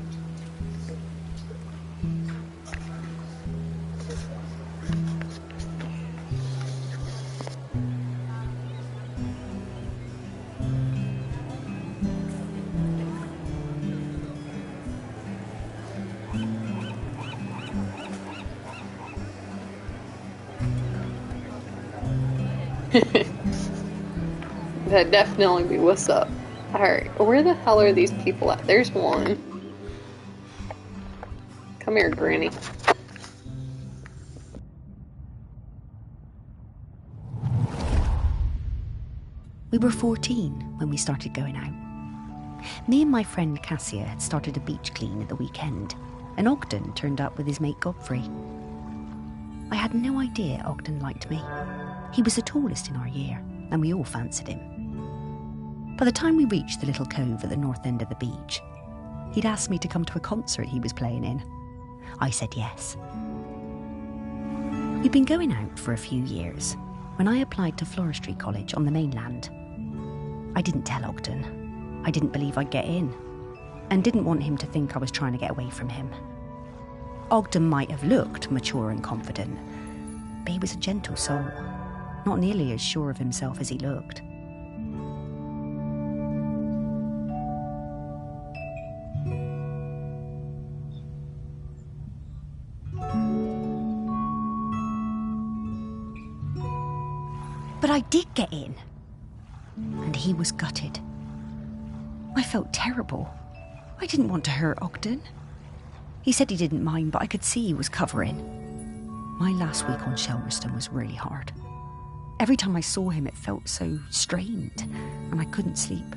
That'd definitely be what's up. Alright, where the hell are these people at? There's one. Come here, Granny. We were 14 when we started going out. Me and my friend Cassia had started a beach clean at the weekend, and Ogden turned up with his mate Godfrey. I had no idea Ogden liked me. He was the tallest in our year, and we all fancied him. By the time we reached the little cove at the north end of the beach, he'd asked me to come to a concert he was playing in. I said yes. We'd been going out for a few years when I applied to Floristry College on the mainland. I didn't tell Ogden. I didn't believe I'd get in, and didn't want him to think I was trying to get away from him. Ogden might have looked mature and confident, but he was a gentle soul, not nearly as sure of himself as he looked. But I did get in, and he was gutted. I felt terrible. I didn't want to hurt Ogden. He said he didn't mind, but I could see he was covering. My last week on Shelmerston was really hard. Every time I saw him, it felt so strained, and I couldn't sleep.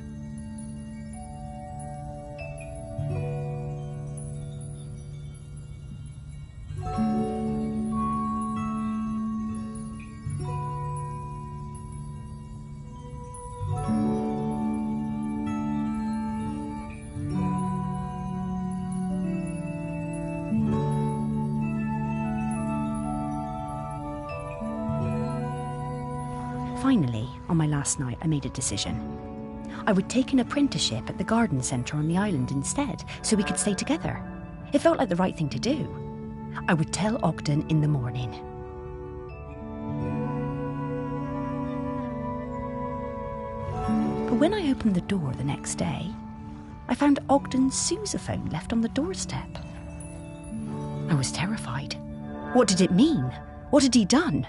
Finally, on my last night, I made a decision. I would take an apprenticeship at the garden centre on the island instead, so we could stay together. It felt like the right thing to do. I would tell Ogden in the morning. But when I opened the door the next day, I found Ogden's sousaphone left on the doorstep. I was terrified. What did it mean? What had he done?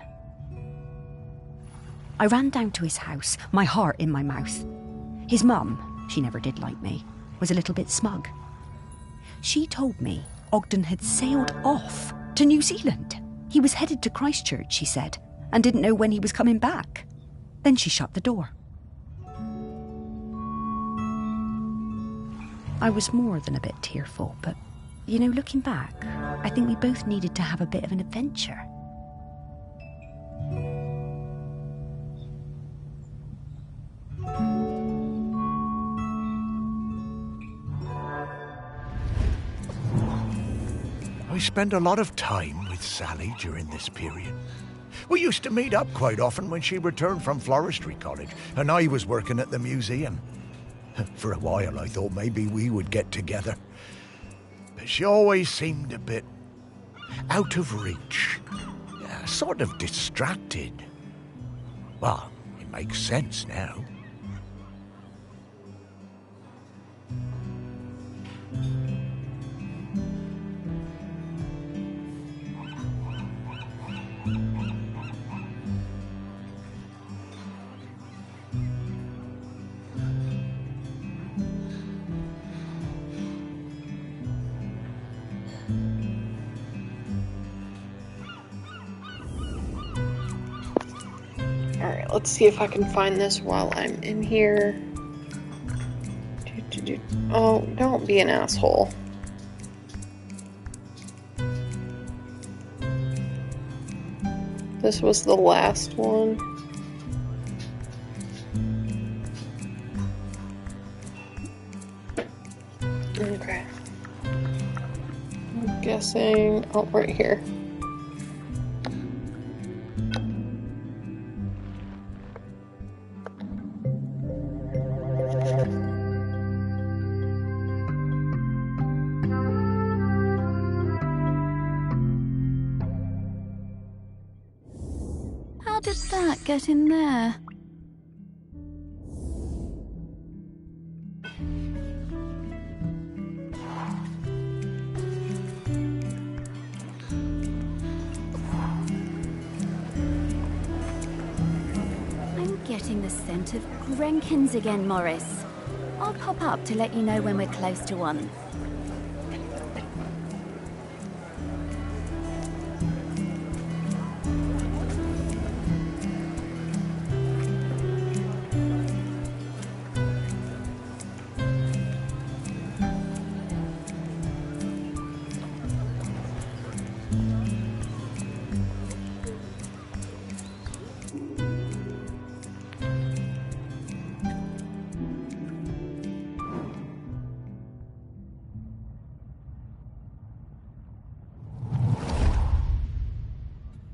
I ran down to his house, my heart in my mouth. His mum, she never did like me, was a little bit smug. She told me Ogden had sailed off to New Zealand. He was headed to Christchurch, she said, and didn't know when he was coming back. Then she shut the door. I was more than a bit tearful, but, you know, looking back, I think we both needed to have a bit of an adventure. I spent a lot of time with Sally during this period. We used to meet up quite often when she returned from Floristry College and I was working at the museum. For a while I thought maybe we would get together. But she always seemed a bit out of reach. Sort of distracted. Well, it makes sense now. Alright, let's see if I can find this while I'm in here. Oh, don't be an asshole. This was the last one. Okay. I'm guessing... Oh, right here. How did that get in there? I'm getting the scent of Grenkins again, Morris. I'll pop up to let you know when we're close to one.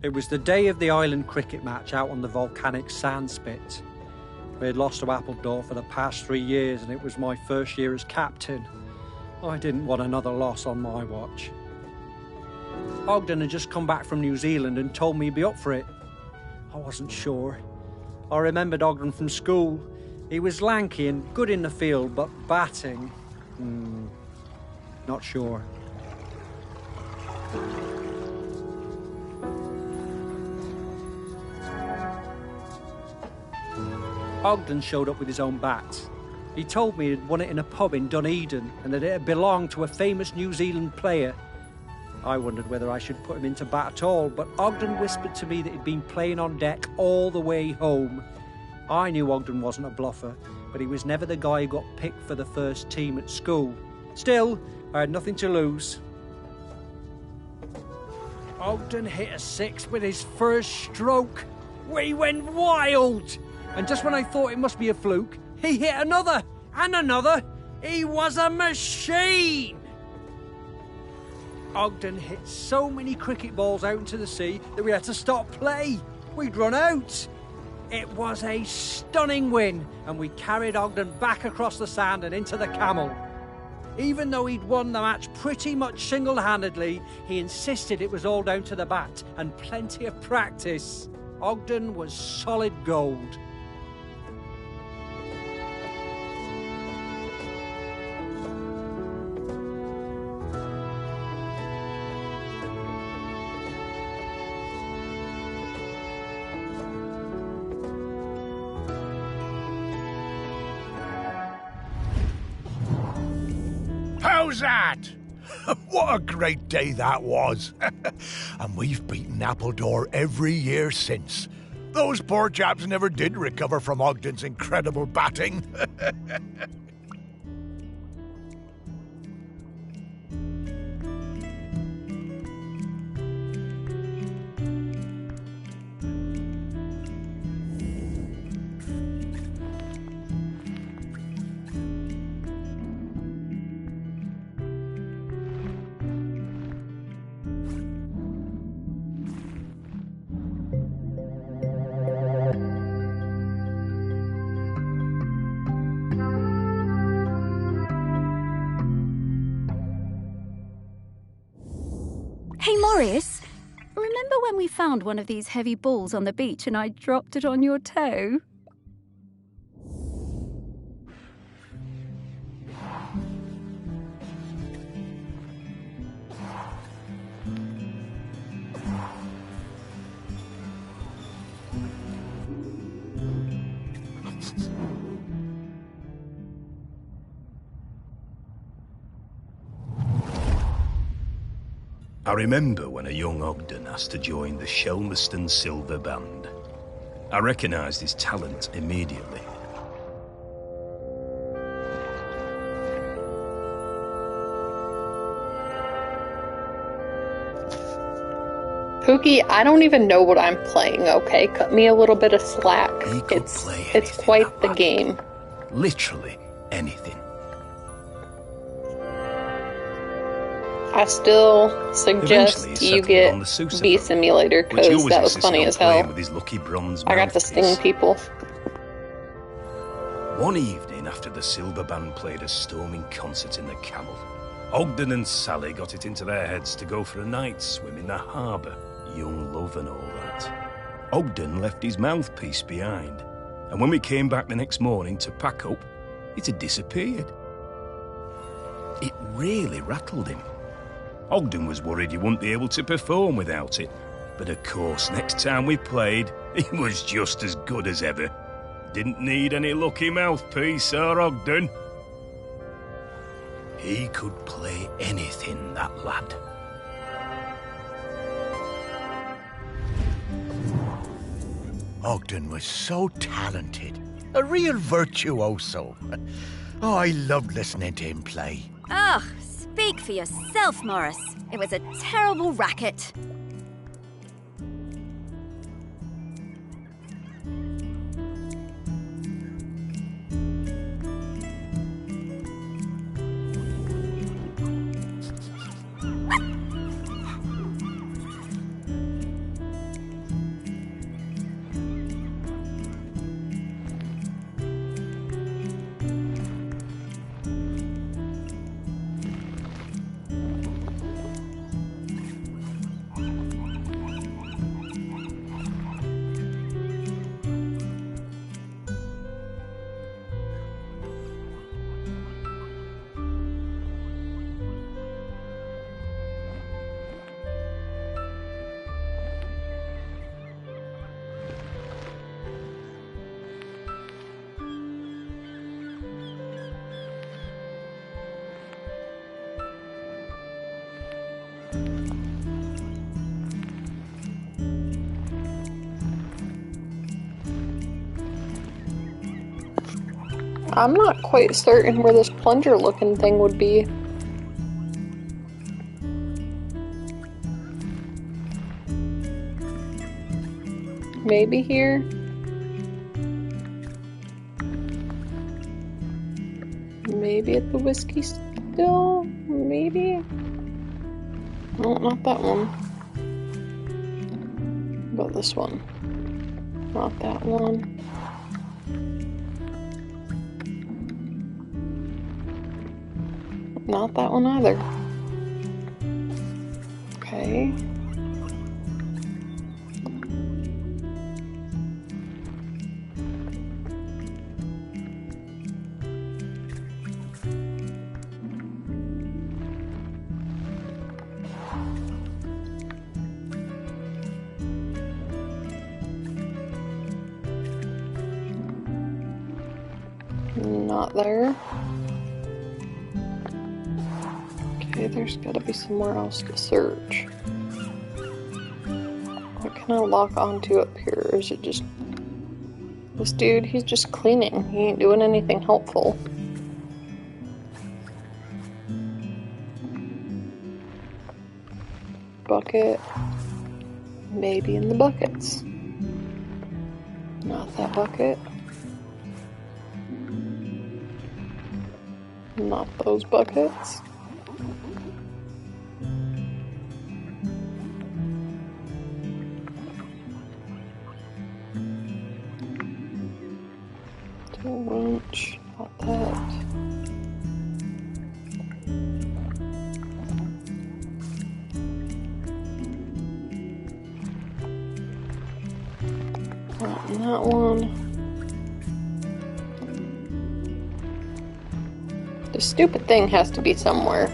It was the day of the island cricket match out on the volcanic sand spit. We had lost to Appledore for the past 3 years, and it was my first year as captain. I didn't want another loss on my watch. Ogden had just come back from New Zealand and told me he'd be up for it. I wasn't sure. I remembered Ogden from school. He was lanky and good in the field, but batting... not sure. Ogden showed up with his own bat. He told me he'd won it in a pub in Dunedin and that it had belonged to a famous New Zealand player. I wondered whether I should put him into bat at all, but Ogden whispered to me that he'd been playing on deck all the way home. I knew Ogden wasn't a bluffer, but he was never the guy who got picked for the first team at school. Still, I had nothing to lose. Ogden hit a six with his first stroke. We went wild! And just when I thought it must be a fluke, he hit another, and another. He was a machine! Ogden hit so many cricket balls out into the sea that we had to stop play. We'd run out. It was a stunning win, and we carried Ogden back across the sand and into the Camel. Even though he'd won the match pretty much single-handedly, he insisted it was all down to the bat and plenty of practice. Ogden was solid gold. How's that? What a great day that was. And we've beaten Appledore every year since. Those poor chaps never did recover from Ogden's incredible batting. Hey, Morris. Remember when we found one of these heavy balls on the beach and I dropped it on your toe? I remember when a young Ogden asked to join the Shelmerston Silver Band. I recognised his talent immediately. Pookie, I don't even know what I'm playing, okay? Cut me a little bit of slack. It's quite the game. Literally anything. I still suggest you get Bee Simulator because that was funny as hell. With his lucky bronze I got to sting people. One evening after the Silver Band played a storming concert in the Camel, Ogden and Sally got it into their heads to go for a night swim in the harbour, young love and all that. Ogden left his mouthpiece behind, and when we came back the next morning to pack up, it had disappeared. It really rattled him. Ogden was worried he wouldn't be able to perform without it, but of course next time we played, he was just as good as ever. Didn't need any lucky mouthpiece, Sir Ogden. He could play anything, that lad. Ogden was so talented. A real virtuoso. Oh, I loved listening to him play. Ugh, speak for yourself, Morris. It was a terrible racket. I'm not quite certain where this plunger looking thing would be. Maybe here? Maybe at the whiskey still? Maybe? No, not that one. But this one. Not that one. Not that one either. Okay. Not there. Okay, there's gotta be somewhere else to search. What can I lock onto up here? Or is it just... This dude, he's just cleaning. He ain't doing anything helpful. Bucket. Maybe in the buckets. Not that bucket. Not those buckets. Winch, not that. And that one. The stupid thing has to be somewhere.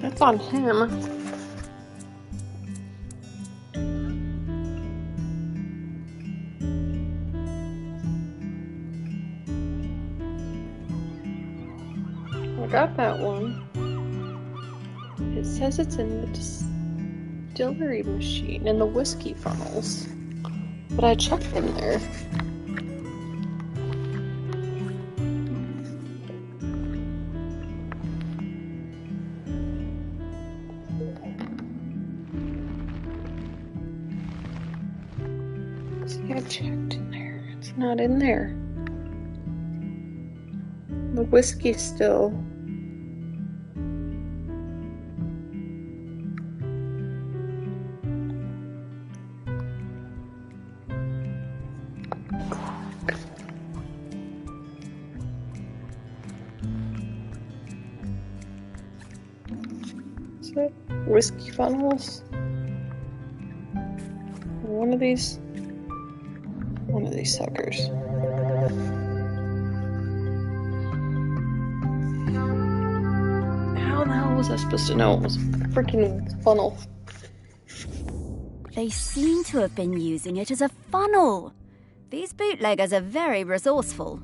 That's on him. I got that one. It says it's in the distillery machine in the whiskey funnels. But I checked in there. See, I checked in there. It's not in there. The whiskey's still. Is it whiskey funnels? One of these suckers. How the hell was I supposed to know it was a freaking funnel? They seem to have been using it as a funnel. These bootleggers are very resourceful.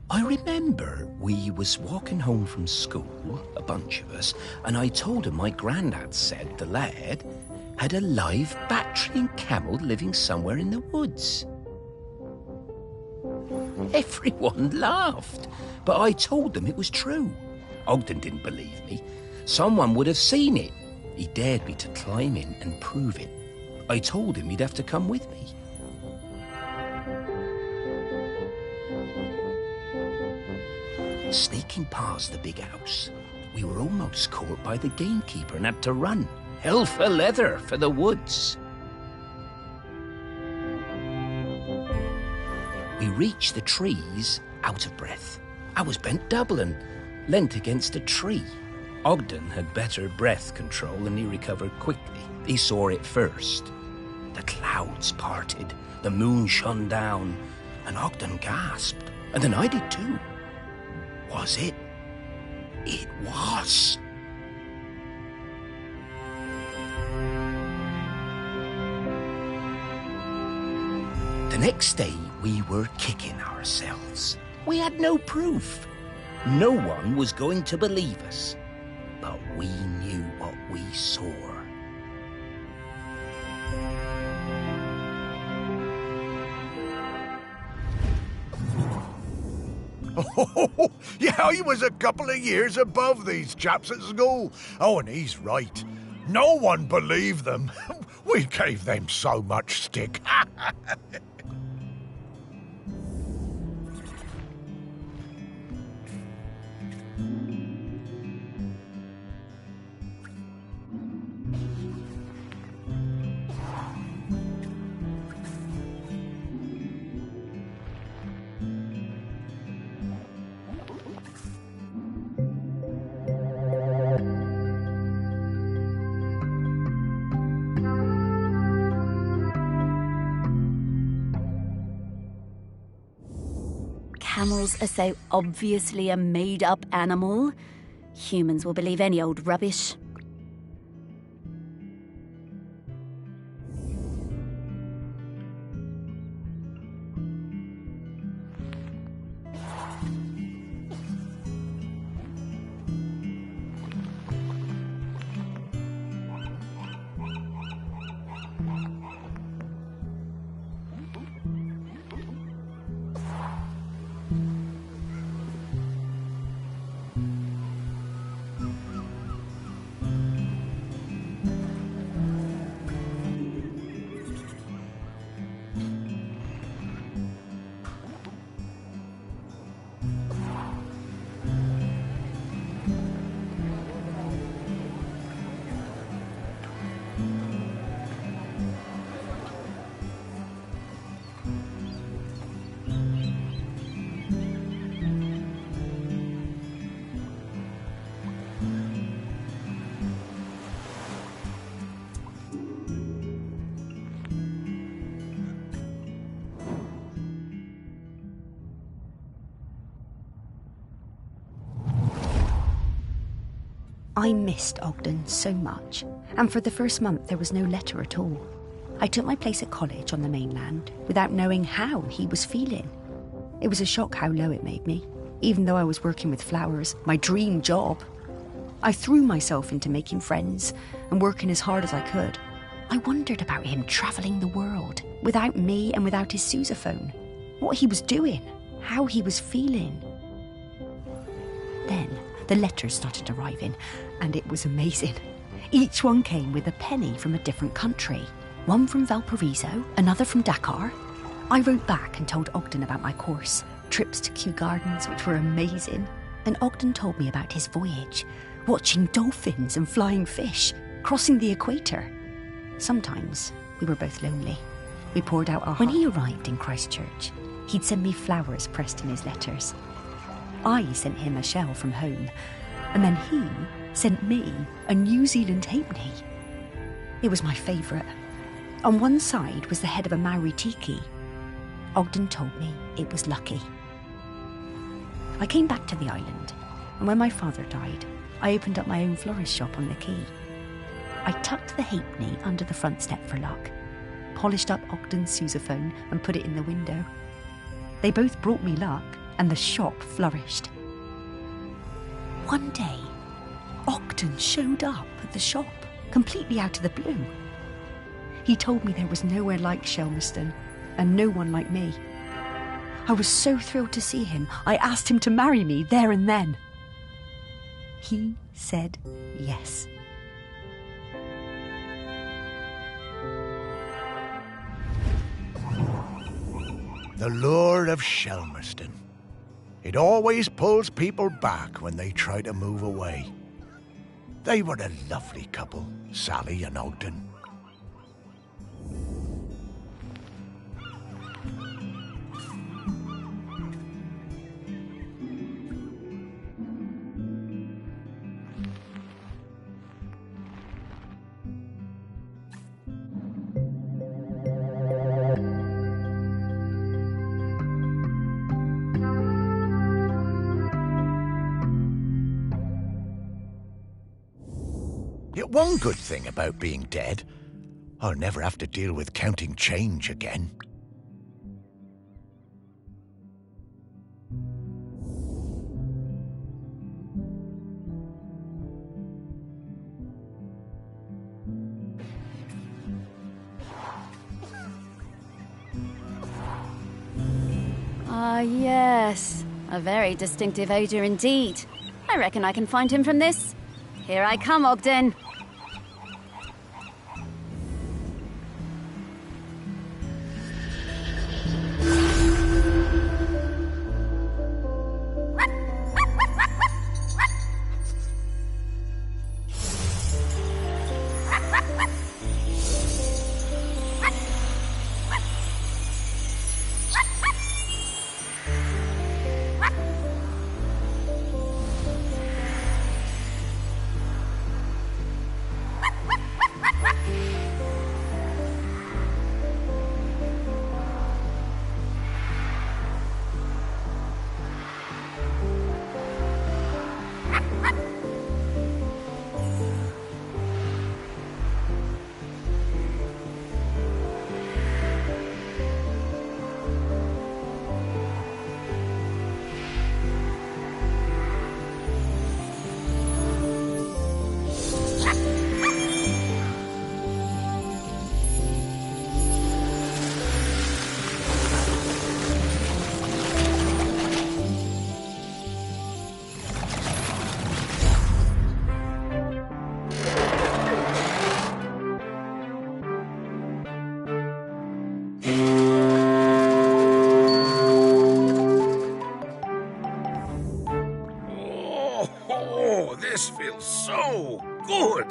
I remember we was walking home from school, a bunch of us, and I told him my granddad said the lad had a live Bactrian camel living somewhere in the woods. Everyone laughed, but I told them it was true. Ogden didn't believe me. Someone would have seen it. He dared me to climb in and prove it. I told him he'd have to come with me. Sneaking past the big house, we were almost caught by the gamekeeper and had to run. Hell for leather for the woods. We reached the trees out of breath. I was bent double and leant against a tree. Ogden had better breath control and he recovered quickly. He saw it first. The clouds parted, the moon shone down, and Ogden gasped. And then I did too. Was it? It was. The next day, we were kicking ourselves. We had no proof. No one was going to believe us. but we knew what we saw. Oh, yeah, I was a couple of years above these chaps at school. Oh, and he's right. No one believed them. We gave them so much stick. Camels are so obviously a made-up animal. Humans will believe any old rubbish. I missed Ogden so much, and for the first month there was no letter at all. I took my place at college on the mainland without knowing how he was feeling. It was a shock how low it made me, even though I was working with flowers, my dream job. I threw myself into making friends and working as hard as I could. I wondered about him travelling the world, without me and without his sousaphone. What he was doing, how he was feeling. Then the letters started arriving, and it was amazing. Each one came with a penny from a different country. One from Valparaiso, another from Dakar. I wrote back and told Ogden about my course, trips to Kew Gardens, which were amazing. And Ogden told me about his voyage, watching dolphins and flying fish, crossing the equator. Sometimes we were both lonely. We poured out our hearts. When he arrived in Christchurch, he'd send me flowers pressed in his letters. I sent him a shell from home, and then he sent me a New Zealand halfpenny. It was my favourite. On one side was the head of a Maori tiki. Ogden told me it was lucky. I came back to the island, and when my father died, I opened up my own florist shop on the quay. I tucked the halfpenny under the front step for luck, polished up Ogden's sousaphone and put it in the window. They both brought me luck, and the shop flourished. One day, Ogden showed up at the shop, completely out of the blue. He told me there was nowhere like Shelmerston, and no one like me. I was so thrilled to see him, I asked him to marry me there and then. He said yes. The lure of Shelmerston. It always pulls people back when they try to move away. They were a lovely couple, Sally and Ogden. One good thing about being dead, I'll never have to deal with counting change again. Ah, yes. A very distinctive odour indeed. I reckon I can find him from this. Here I come, Ogden. This feels so good.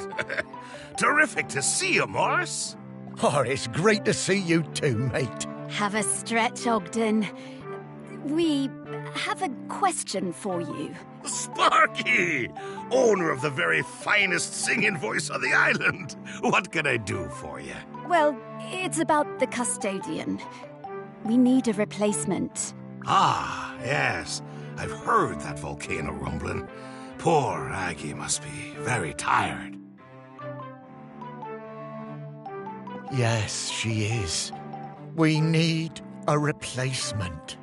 Terrific to see you, Morris. Oh, it's great to see you too, mate. Have a stretch, Ogden. We have a question for you. Sparky! Owner of the very finest singing voice on the island. What can I do for you? Well, it's about the custodian. We need a replacement. Ah, yes. I've heard that volcano rumbling. Poor Aggie must be very tired. Yes, she is. We need a replacement.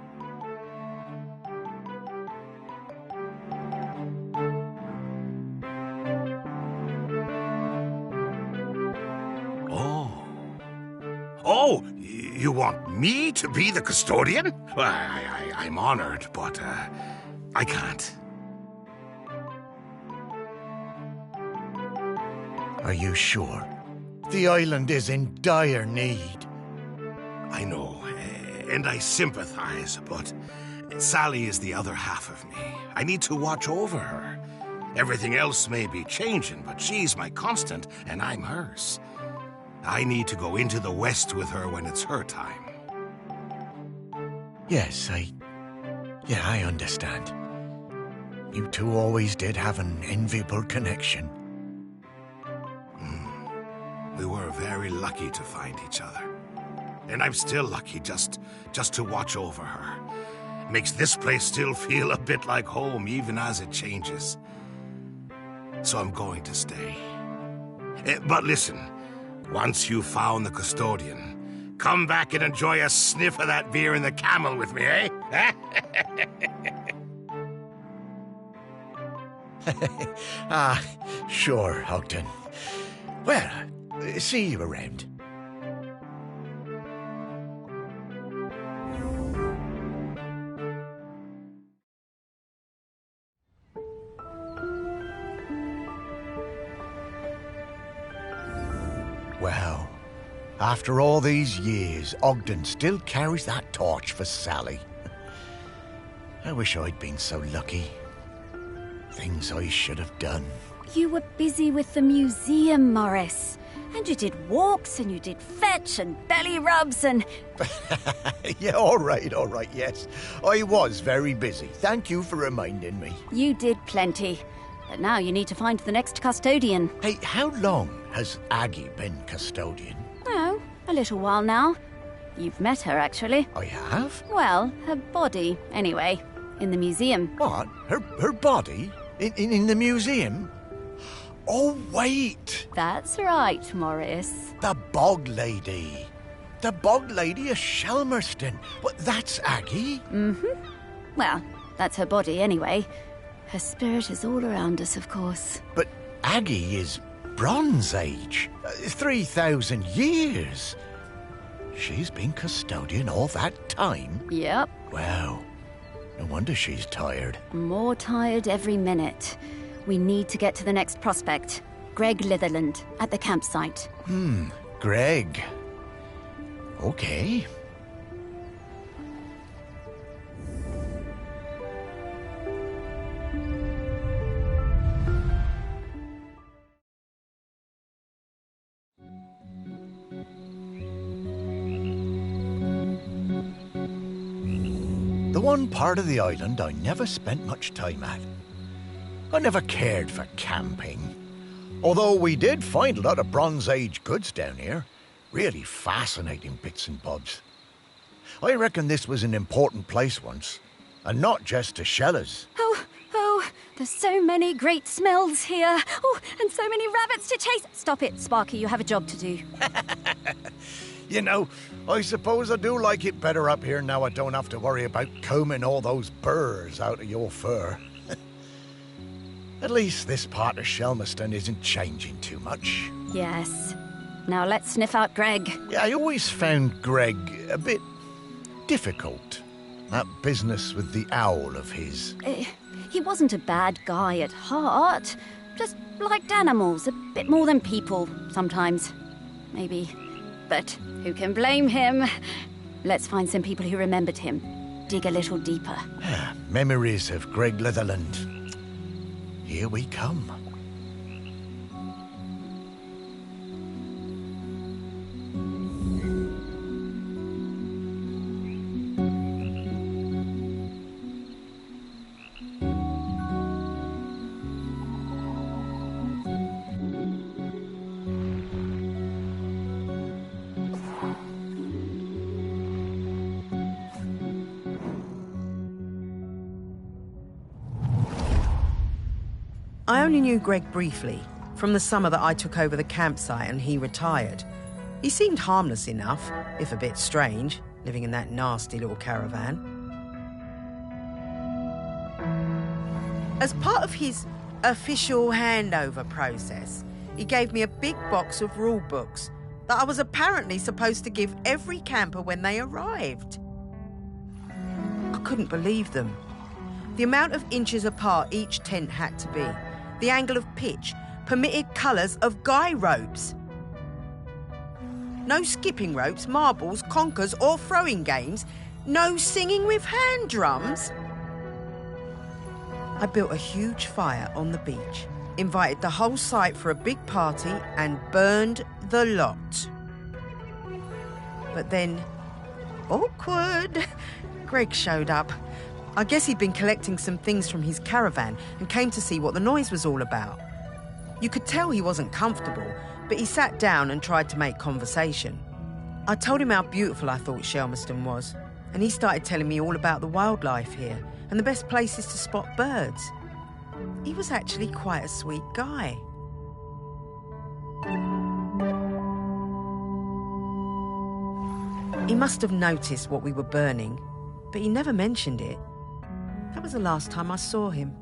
Oh, you want me to be the custodian? Well, I'm honored, but I can't. Are you sure? The island is in dire need. I know, and I sympathize, but Sally is the other half of me. I need to watch over her. Everything else may be changing, but she's my constant, and I'm hers. I need to go into the West with her when it's her time. Yes, I understand. You two always did have an enviable connection. We were very lucky to find each other. And I'm still lucky just to watch over her. Makes this place still feel a bit like home, even as it changes. So I'm going to stay. But listen, once you've found the custodian, come back and enjoy a sniff of that beer in the Camel with me, eh? Sure, Ogden. Well, see you around. Well, after all these years, Ogden still carries that torch for Sally. I wish I'd been so lucky. Things I should have done. You were busy with the museum, Morris. And you did walks, and you did fetch, and belly rubs, and... Yeah, all right, yes. I was very busy. Thank you for reminding me. You did plenty. But now you need to find the next custodian. Hey, how long has Aggie been custodian? Oh, a little while now. You've met her, actually. I have? Well, her body, anyway. In the museum. What? Her body? In the museum? Oh, wait! That's right, Morris. The Bog Lady. The Bog Lady of Shelmerston. Well, that's Aggie? Mm-hmm. Well, that's her body, anyway. Her spirit is all around us, of course. But Aggie is Bronze Age. 3,000 years. She's been custodian all that time? Yep. Well, wonder she's tired. More tired every minute. We need to get to the next prospect. Greg Litherland, at the campsite. Greg. Okay. The one part of the island I never spent much time at. I never cared for camping. Although we did find a lot of Bronze Age goods down here. Really fascinating bits and bobs. I reckon this was an important place once. And not just to shellers. Oh, there's so many great smells here. Oh, and so many rabbits to chase. Stop it, Sparky, you have a job to do. You know, I suppose I do like it better up here now I don't have to worry about combing all those burrs out of your fur. At least this part of Shelmerston isn't changing too much. Yes. Now let's sniff out Greg. Yeah, I always found Greg a bit difficult. That business with the owl of his. He wasn't a bad guy at heart. Just liked animals a bit more than people, sometimes. Maybe. But who can blame him? Let's find some people who remembered him. Dig a little deeper. Memories of Greg Litherland. Here we come. I only knew Greg briefly, from the summer that I took over the campsite and he retired. He seemed harmless enough, if a bit strange, living in that nasty little caravan. As part of his official handover process, he gave me a big box of rule books that I was apparently supposed to give every camper when they arrived. I couldn't believe them. The amount of inches apart each tent had to be, the angle of pitch, permitted colours of guy ropes. No skipping ropes, marbles, conkers or throwing games. No singing with hand drums. I built a huge fire on the beach, invited the whole site for a big party and burned the lot. But then, awkward, Greg showed up. I guess he'd been collecting some things from his caravan and came to see what the noise was all about. You could tell he wasn't comfortable, but he sat down and tried to make conversation. I told him how beautiful I thought Shelmerston was, and he started telling me all about the wildlife here and the best places to spot birds. He was actually quite a sweet guy. He must have noticed what we were burning, but he never mentioned it. That was the last time I saw him.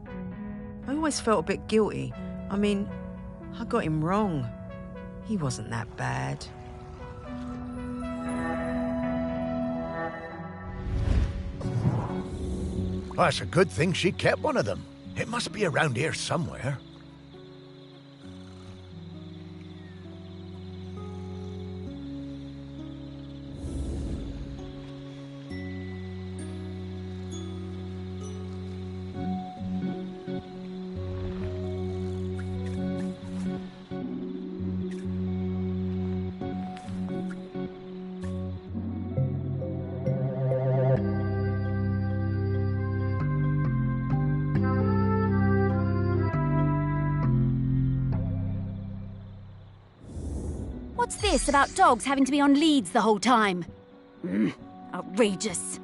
I always felt a bit guilty. I mean, I got him wrong. He wasn't that bad. Well, it's a good thing she kept one of them. It must be around here somewhere. What's this about dogs having to be on leads the whole time? Outrageous.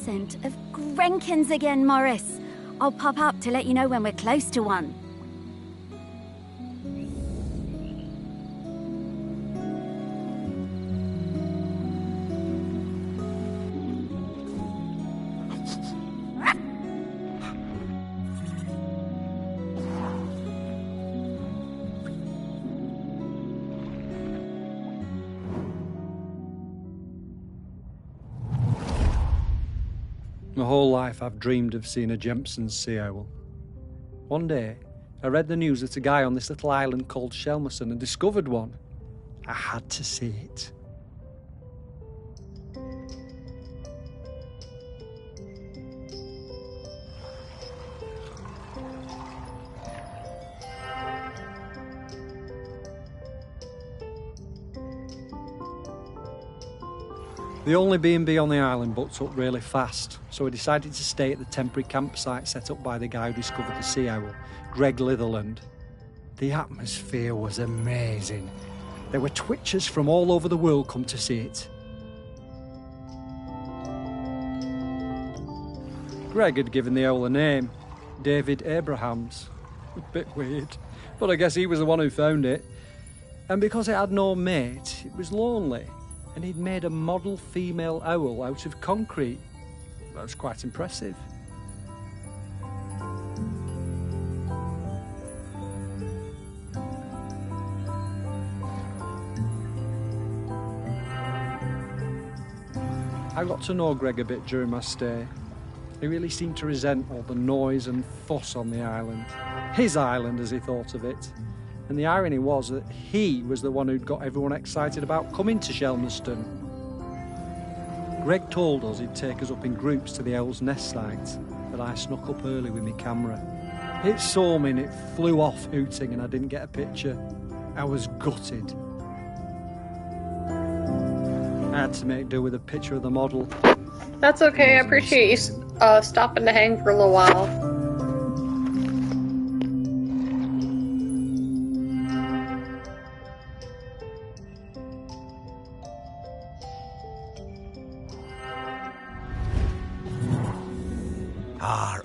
scent of Grenkins again, Morris. I'll pop up to let you know when we're close to one. My whole life I've dreamed of seeing a Jempson's sea owl. One day, I read the news that a guy on this little island called Shelmerston had discovered one. I had to see it. The only B&B on the island booked up really fast, so we decided to stay at the temporary campsite set up by the guy who discovered the sea owl, Greg Litherland. The atmosphere was amazing. There were twitchers from all over the world come to see it. Greg had given the owl a name, David Abrahams. A bit weird, but I guess he was the one who found it. And because it had no mate, it was lonely. And he'd made a model female owl out of concrete. That was quite impressive. I got to know Greg a bit during my stay. He really seemed to resent all the noise and fuss on the island. His island, as he thought of it. And the irony was that he was the one who'd got everyone excited about coming to Shelmerston. Greg told us he'd take us up in groups to the owl's nest site, but I snuck up early with my camera. It saw me and it flew off hooting and I didn't get a picture. I was gutted. I had to make do with a picture of the model. That's okay, I appreciate you stopping to hang for a little while.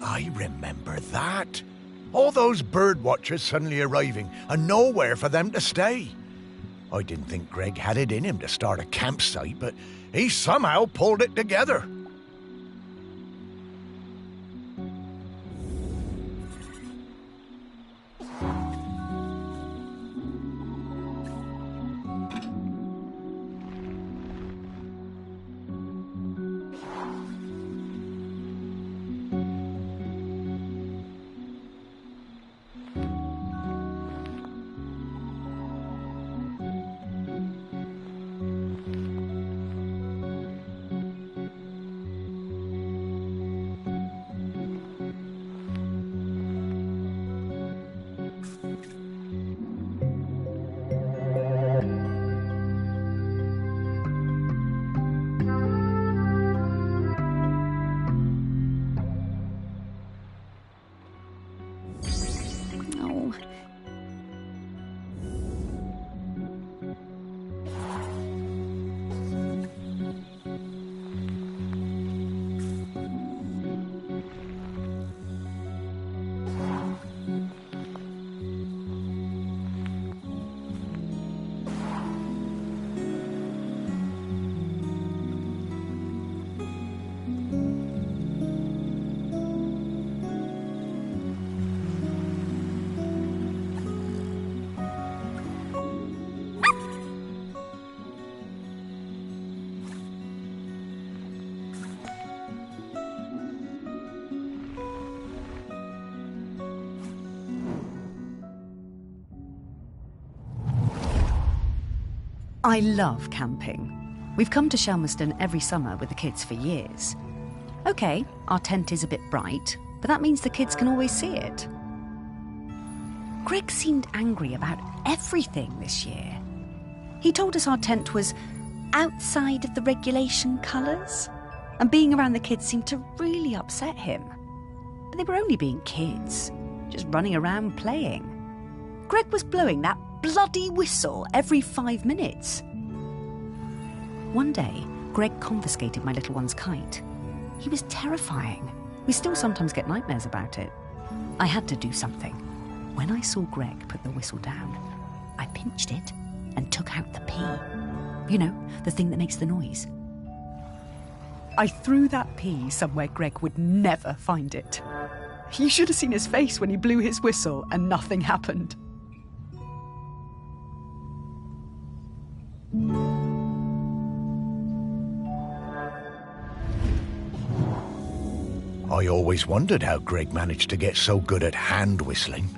I remember that. All those bird watchers suddenly arriving and nowhere for them to stay. I didn't think Greg had it in him to start a campsite, but he somehow pulled it together. I love camping. We've come to Shelmerston every summer with the kids for years. OK, our tent is a bit bright, but that means the kids can always see it. Greg seemed angry about everything this year. He told us our tent was outside of the regulation colours, and being around the kids seemed to really upset him. But they were only being kids, just running around playing. Greg was blowing that bloody whistle every 5 minutes. One day, Greg confiscated my little one's kite. He was terrifying. We still sometimes get nightmares about it. I had to do something. When I saw Greg put the whistle down, I pinched it and took out the pea. You know, the thing that makes the noise. I threw that pea somewhere Greg would never find it. You should have seen his face when he blew his whistle and nothing happened. I always wondered how Greg managed to get so good at hand whistling.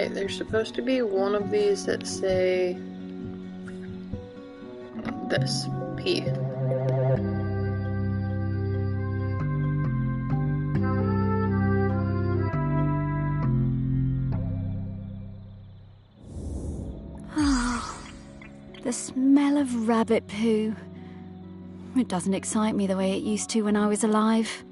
Right, there's supposed to be one of these that say this, P. The smell of rabbit poo. It doesn't excite me the way it used to when I was alive.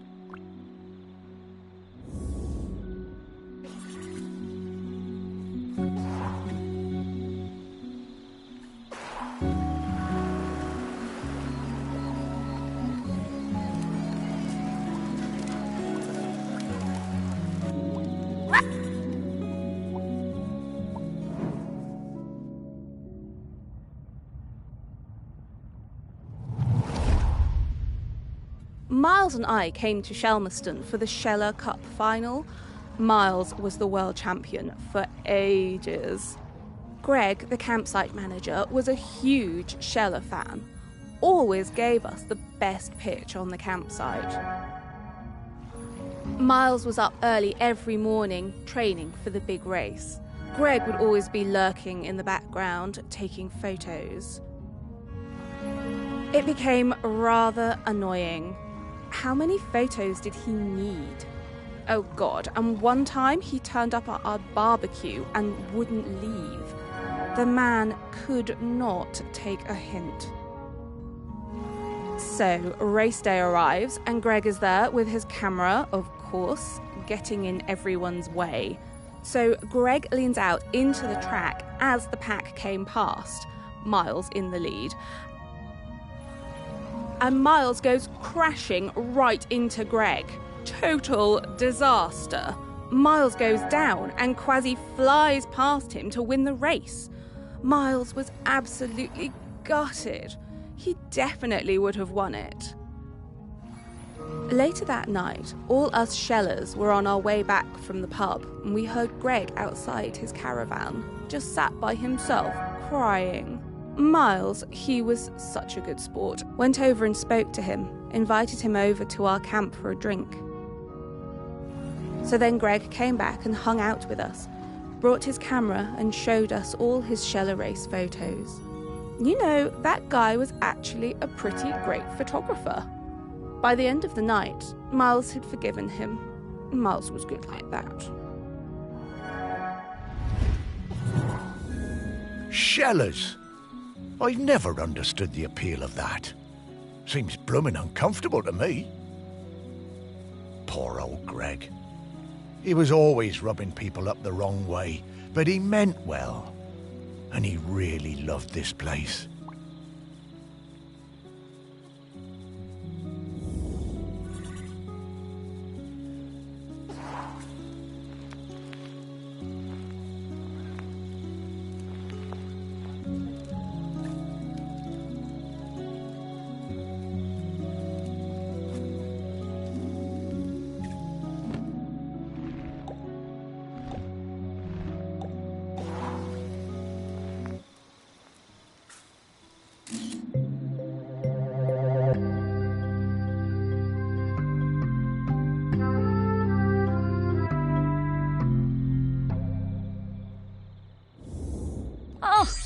Miles and I came to Shelmerston for the Sheller Cup final. Miles was the world champion for ages. Greg, the campsite manager, was a huge Sheller fan. Always gave us the best pitch on the campsite. Miles was up early every morning, training for the big race. Greg would always be lurking in the background, taking photos. It became rather annoying. How many photos did he need? Oh God, and one time he turned up at our barbecue and wouldn't leave. The man could not take a hint. So, race day arrives and Greg is there with his camera, of course, getting in everyone's way. So Greg leans out into the track as the pack came past, Miles in the lead. And Miles goes crashing right into Greg. Total disaster. Miles goes down and Kwasi flies past him to win the race. Miles was absolutely gutted. He definitely would have won it. Later that night, all us Shellers were on our way back from the pub and we heard Greg outside his caravan, just sat by himself, crying. Miles, he was such a good sport, went over and spoke to him, invited him over to our camp for a drink. So then Greg came back and hung out with us, brought his camera and showed us all his Sheller race photos. You know, that guy was actually a pretty great photographer. By the end of the night, Miles had forgiven him. Miles was good like that. Shellers? I've never understood the appeal of that. Seems blooming uncomfortable to me. Poor old Greg. He was always rubbing people up the wrong way, but he meant well. And he really loved this place.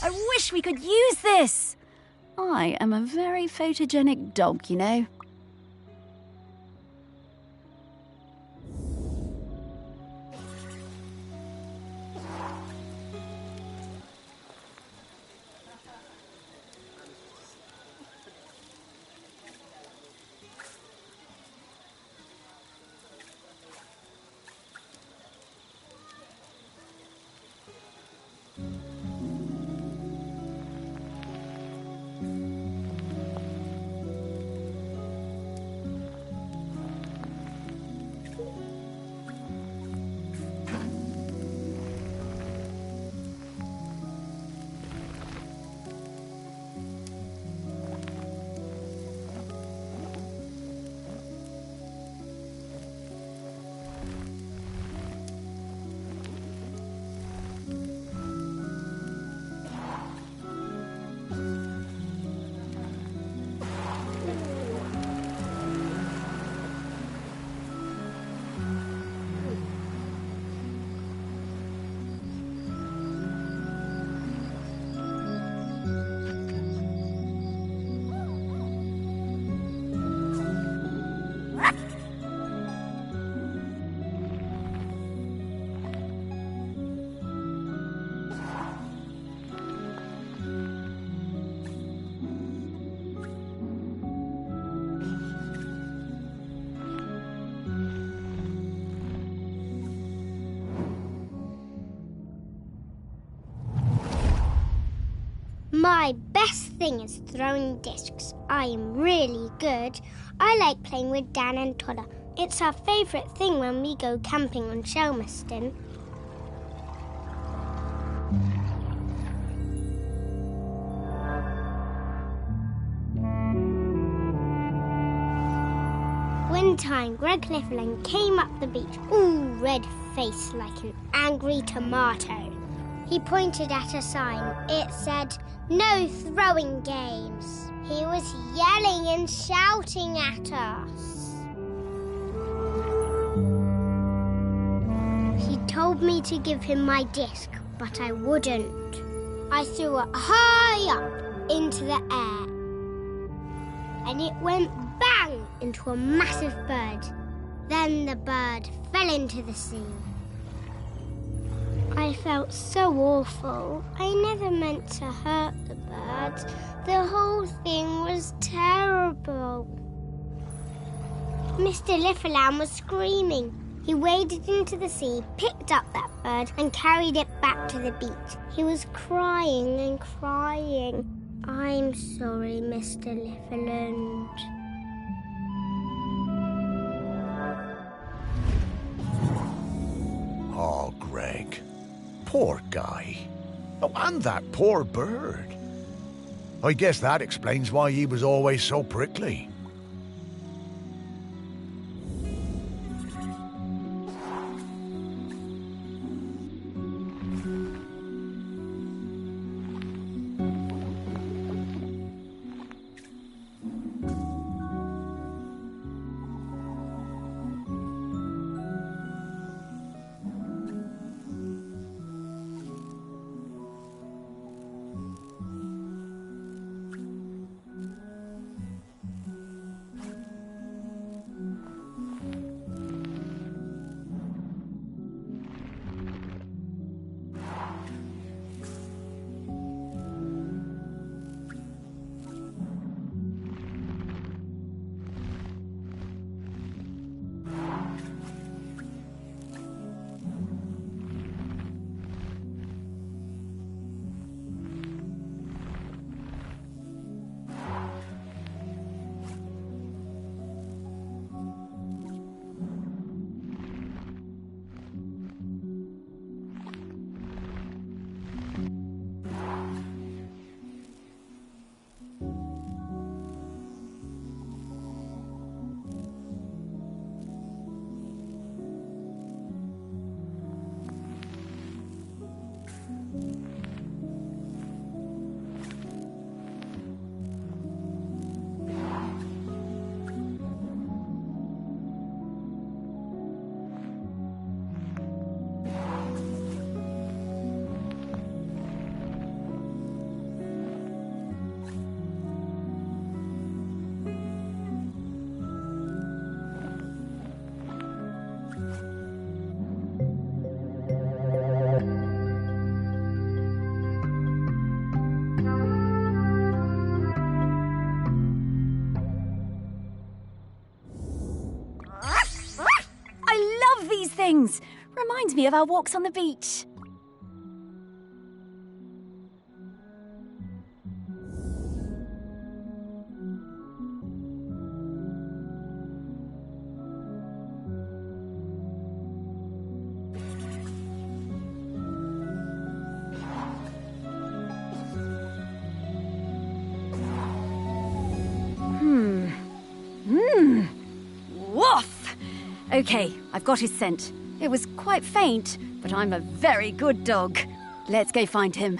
I wish we could use this. I am a very photogenic dog, you know. My best thing is throwing discs. I am really good. I like playing with Dan and Toddler. It's our favourite thing when we go camping on Shelmerston. One time, Greg Clifferland came up the beach, all red-faced like an angry tomato. He pointed at a sign. It said, "No throwing games." He was yelling and shouting at us. He told me to give him my disc, but I wouldn't. I threw it high up into the air, and it went bang into a massive bird. Then the bird fell into the sea. I felt so awful. I never meant to hurt the birds. The whole thing was terrible. Mr. Lifferland was screaming. He waded into the sea, picked up that bird and carried it back to the beach. He was crying and crying. I'm sorry, Mr. Lifferland. Oh, Greg. Poor guy. Oh, and that poor bird. I guess that explains why he was always so prickly. Things. Reminds me of our walks on the beach. Woof! Okay, I've got his scent. It was quite faint, but I'm a very good dog. Let's go find him.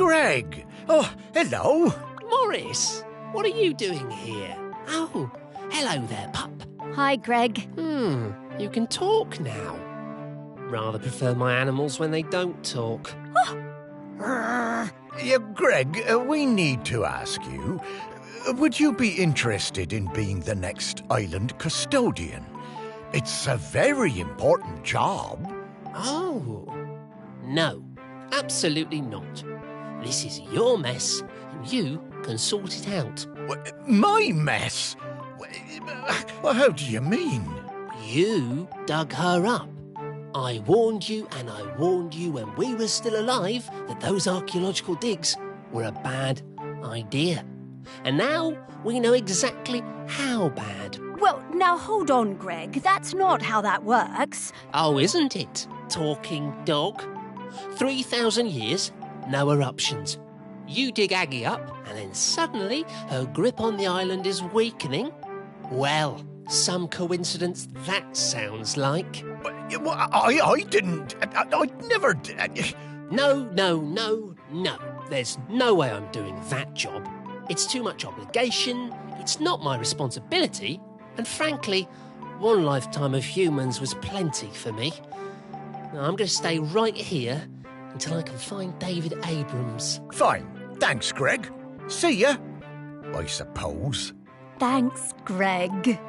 Greg! Oh, hello! Morris, what are you doing here? Oh, hello there, pup. Hi, Greg. You can talk now. Rather prefer my animals when they don't talk. Yeah, Greg, we need to ask you, would you be interested in being the next island custodian? It's a very important job. Oh, no, absolutely not. This is your mess, and you can sort it out. My mess? Well, how do you mean? You dug her up. I warned you, and I warned you when we were still alive that those archaeological digs were a bad idea. And now we know exactly how bad. Well, now hold on, Greg. That's not how that works. Oh, isn't it, talking dog? 3,000 years, no eruptions. You dig Aggie up, and then suddenly her grip on the island is weakening. Well, some coincidence that sounds like. I didn't. I never did. No. There's no way I'm doing that job. It's too much obligation, it's not my responsibility, and frankly, one lifetime of humans was plenty for me. Now, I'm going to stay right here until I can find David Abrams. Fine. Thanks, Greg. See ya, I suppose. Thanks, Greg.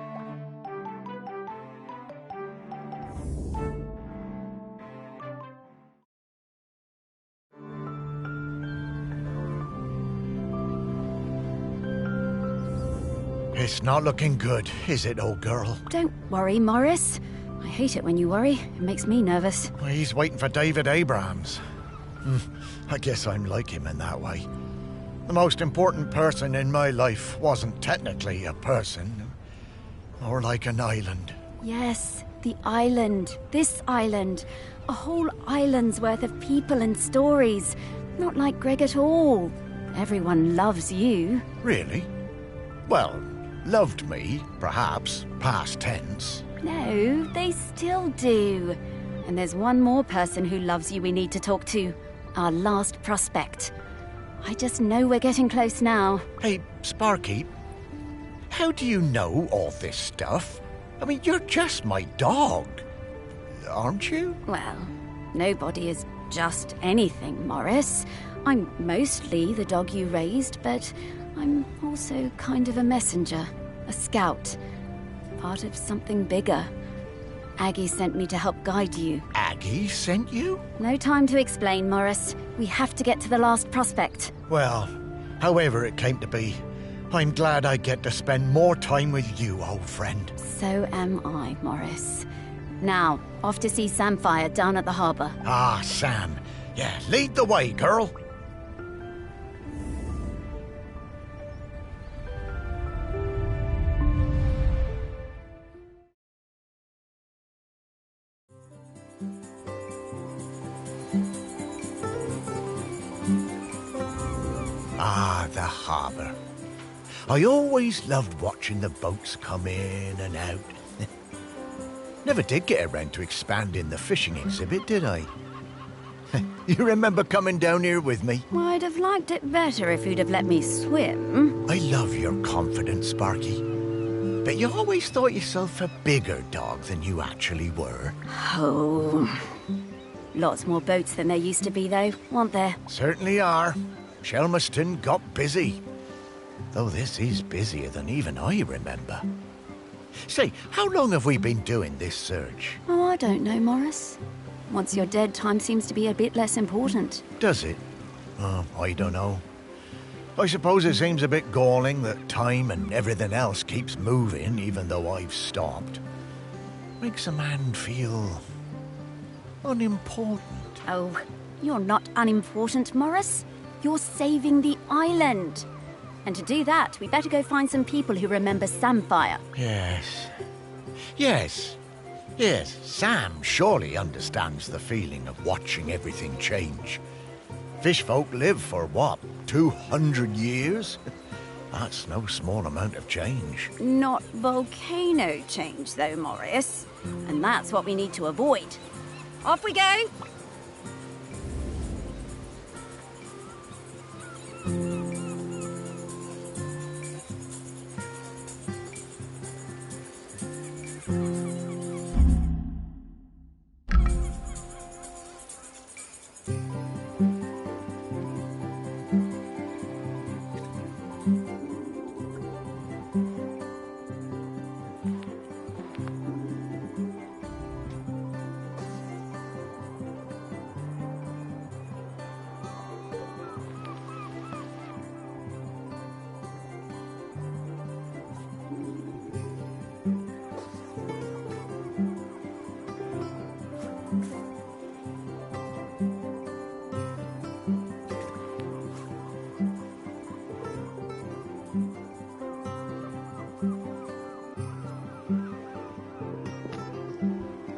It's not looking good, is it, old girl? Don't worry, Morris. I hate it when you worry. It makes me nervous. Well, he's waiting for David Abrams. I guess I'm like him in that way. The most important person in my life wasn't technically a person, or like an island. Yes, the island. This island. A whole island's worth of people and stories. Not like Greg at all. Everyone loves you. Really? Well, loved me, perhaps, past tense. No, they still do. And there's one more person who loves you we need to talk to. Our last prospect. I just know we're getting close now. Hey, Sparky, how do you know all this stuff? I mean, you're just my dog, aren't you? Well, nobody is just anything, Morris. I'm mostly the dog you raised, but I'm also kind of a messenger, a scout, part of something bigger. Aggie sent me to help guide you. Aggie sent you? No time to explain, Morris. We have to get to the last prospect. Well, however it came to be, I'm glad I get to spend more time with you, old friend. So am I, Morris. Now, off to see Samfire down at the harbour. Ah, Sam. Yeah, lead the way, girl. Ah, the harbour. I always loved watching the boats come in and out. Never did get around to expanding the fishing exhibit, did I? You remember coming down here with me? I'd have liked it better if you'd have let me swim. I love your confidence, Sparky. But you always thought yourself a bigger dog than you actually were. Oh. Lots more boats than there used to be, though, weren't there? Certainly are. Shelmerston got busy. Though this is busier than even I remember. Say, how long have we been doing this search? Oh, I don't know, Morris. Once you're dead, time seems to be a bit less important. Does it? Oh, I don't know. I suppose it seems a bit galling that time and everything else keeps moving even though I've stopped. Makes a man feel unimportant. Oh, you're not unimportant, Morris. You're saving the island. And to do that, we better go find some people who remember Samfire. Yes, Sam surely understands the feeling of watching everything change. Fish folk live for, what, 200 years? That's no small amount of change. Not volcano change, though, Morris. And that's what we need to avoid. Off we go!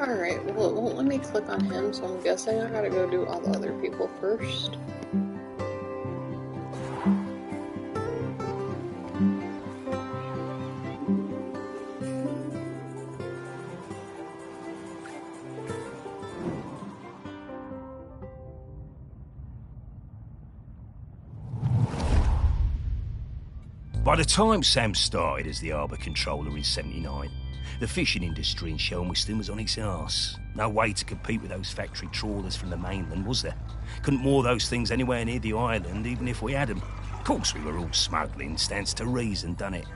Alright, well, it won't let me click on him, so I'm guessing I gotta go do all the other people first. By the time Sam started as the harbour controller in '79, the fishing industry in Shelmiston was on its arse. No way to compete with those factory trawlers from the mainland, was there? Couldn't moor those things anywhere near the island, even if we had them. Of course we were all smuggling, stands to reason, done it?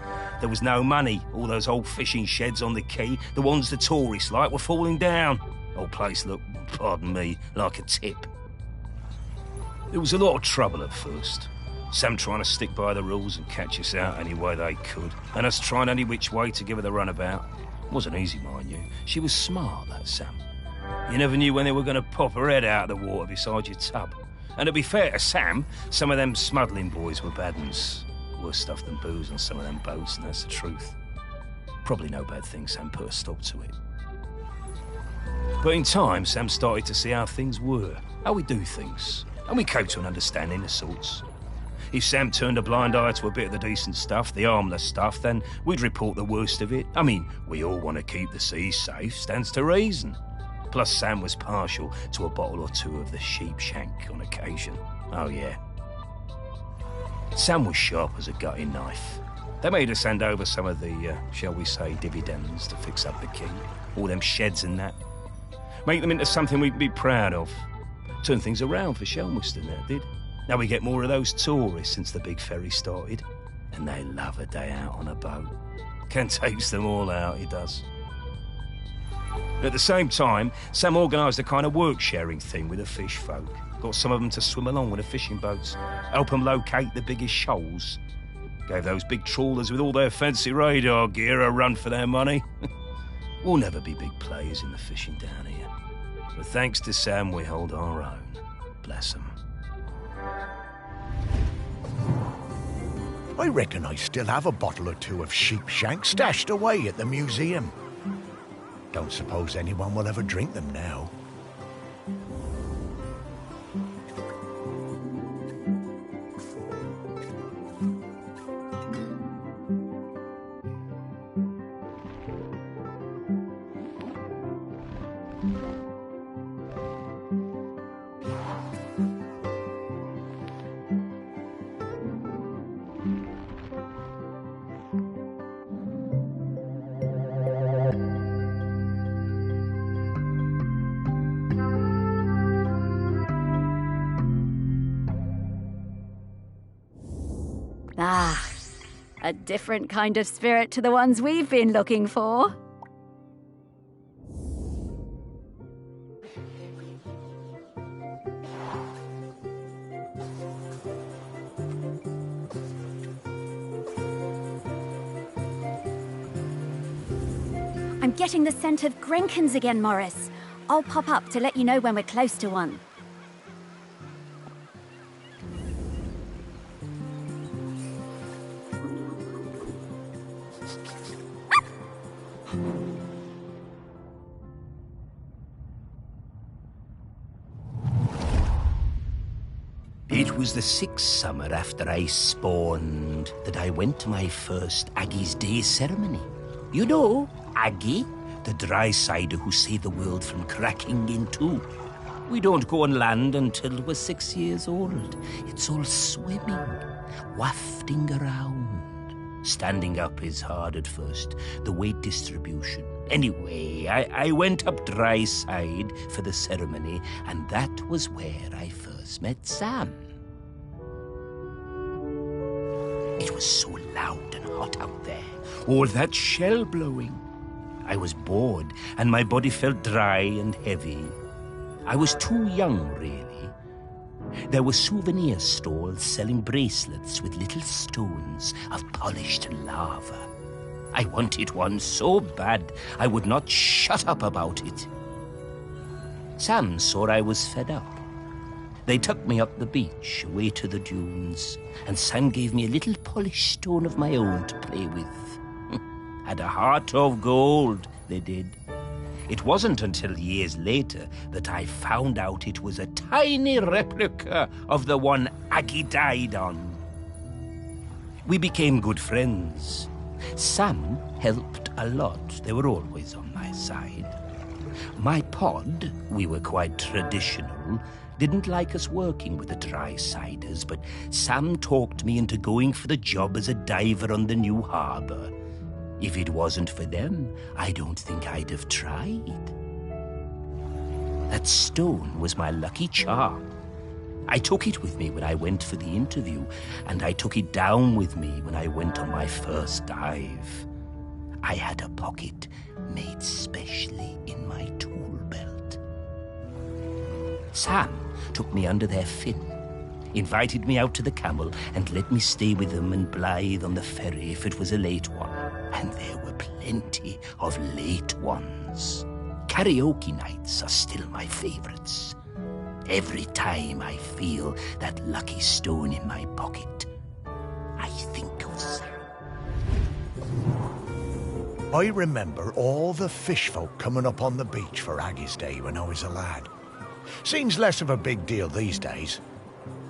There was no money. All those old fishing sheds on the quay, the ones the tourists like, were falling down. Old place looked, pardon me, like a tip. There was a lot of trouble at first. Sam trying to stick by the rules and catch us out any way they could, and us trying any which way to give her the runabout. Wasn't easy, mind you. She was smart, that Sam. You never knew when they were going to pop her head out of the water beside your tub. And to be fair to Sam, some of them smuggling boys were bad uns. Worse stuff than booze on some of them boats, and that's the truth. Probably no bad thing Sam put a stop to it. But in time, Sam started to see how things were, how we do things, and we came to an understanding of sorts. If Sam turned a blind eye to a bit of the decent stuff, the harmless stuff, then we'd report the worst of it. I mean, we all want to keep the seas safe, stands to reason. Plus, Sam was partial to a bottle or two of the sheep shank on occasion. Oh, yeah. Sam was sharp as a gutting knife. They made us hand over some of the, shall we say, dividends to fix up the quay. All them sheds and that. Make them into something we'd be proud of. Turn things around for Shelmiston, that did. Now we get more of those tourists since the big ferry started. And they love a day out on a boat. Ken takes them all out, he does. At the same time, Sam organised a kind of work-sharing thing with the fish folk. Got some of them to swim along with the fishing boats, help them locate the biggest shoals. Gave those big trawlers with all their fancy radar gear a run for their money. We'll never be big players in the fishing down here. But thanks to Sam, we hold our own. Bless 'em. I reckon I still have a bottle or two of sheep shank stashed away at the museum. Don't suppose anyone will ever drink them now. Ah, a different kind of spirit to the ones we've been looking for. I'm getting the scent of Grenkins again, Morris. I'll pop up to let you know when we're close to one. It was the 6th summer after I spawned that I went to my first Aggie's Day ceremony. You know, Aggie, the dry cider who saved the world from cracking in two. We don't go on land until we're 6 years old. It's all swimming, wafting around. Standing up is hard at first, the weight distribution. Anyway, I went up dry side for the ceremony, and that was where I first met Sam. It was so loud and hot out there, all that shell blowing. I was bored, and my body felt dry and heavy. I was too young, really. There were souvenir stalls selling bracelets with little stones of polished lava. I wanted one so bad I would not shut up about it. Sam saw I was fed up. They took me up the beach, away to the dunes, and Sam gave me a little polished stone of my own to play with. Had a heart of gold, they did. It wasn't until years later that I found out it was a tiny replica of the one Aggie died on. We became good friends. Sam helped a lot. They were always on my side. My pod, we were quite traditional, didn't like us working with the dry-siders, but Sam talked me into going for the job as a diver on the new harbour. If it wasn't for them, I don't think I'd have tried. That stone was my lucky charm. I took it with me when I went for the interview, and I took it down with me when I went on my first dive. I had a pocket made specially in my tool belt. Sam took me under their fin, invited me out to the Camel, and let me stay with them and Blythe on the ferry if it was a late one. And there were plenty of late ones. Karaoke nights are still my favourites. Every time I feel that lucky stone in my pocket, I think of Sam. I remember all the fish folk coming up on the beach for Aggie's Day when I was a lad. Seems less of a big deal these days.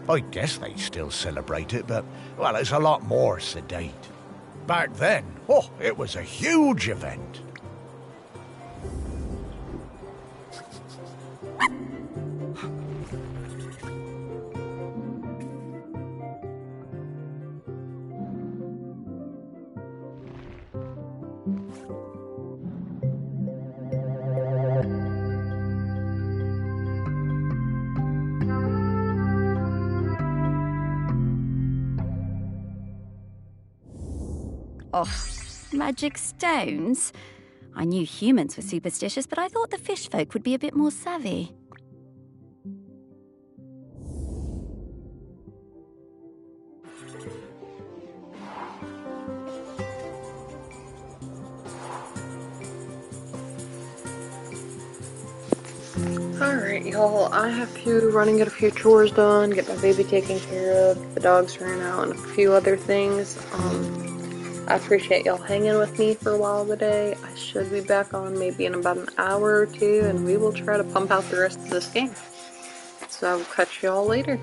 I guess they still celebrate it, but, well, it's a lot more sedate. Back then, oh, it was a huge event. Oh, magic stones? I knew humans were superstitious, but I thought the fish folk would be a bit more savvy. Alright, y'all, I have to run and get a few chores done, get my baby taken care of, the dogs ran out, and a few other things. I appreciate y'all hanging with me for a while today. I should be back on maybe in about an hour or two, and we will try to pump out the rest of this game. So I'll catch y'all later.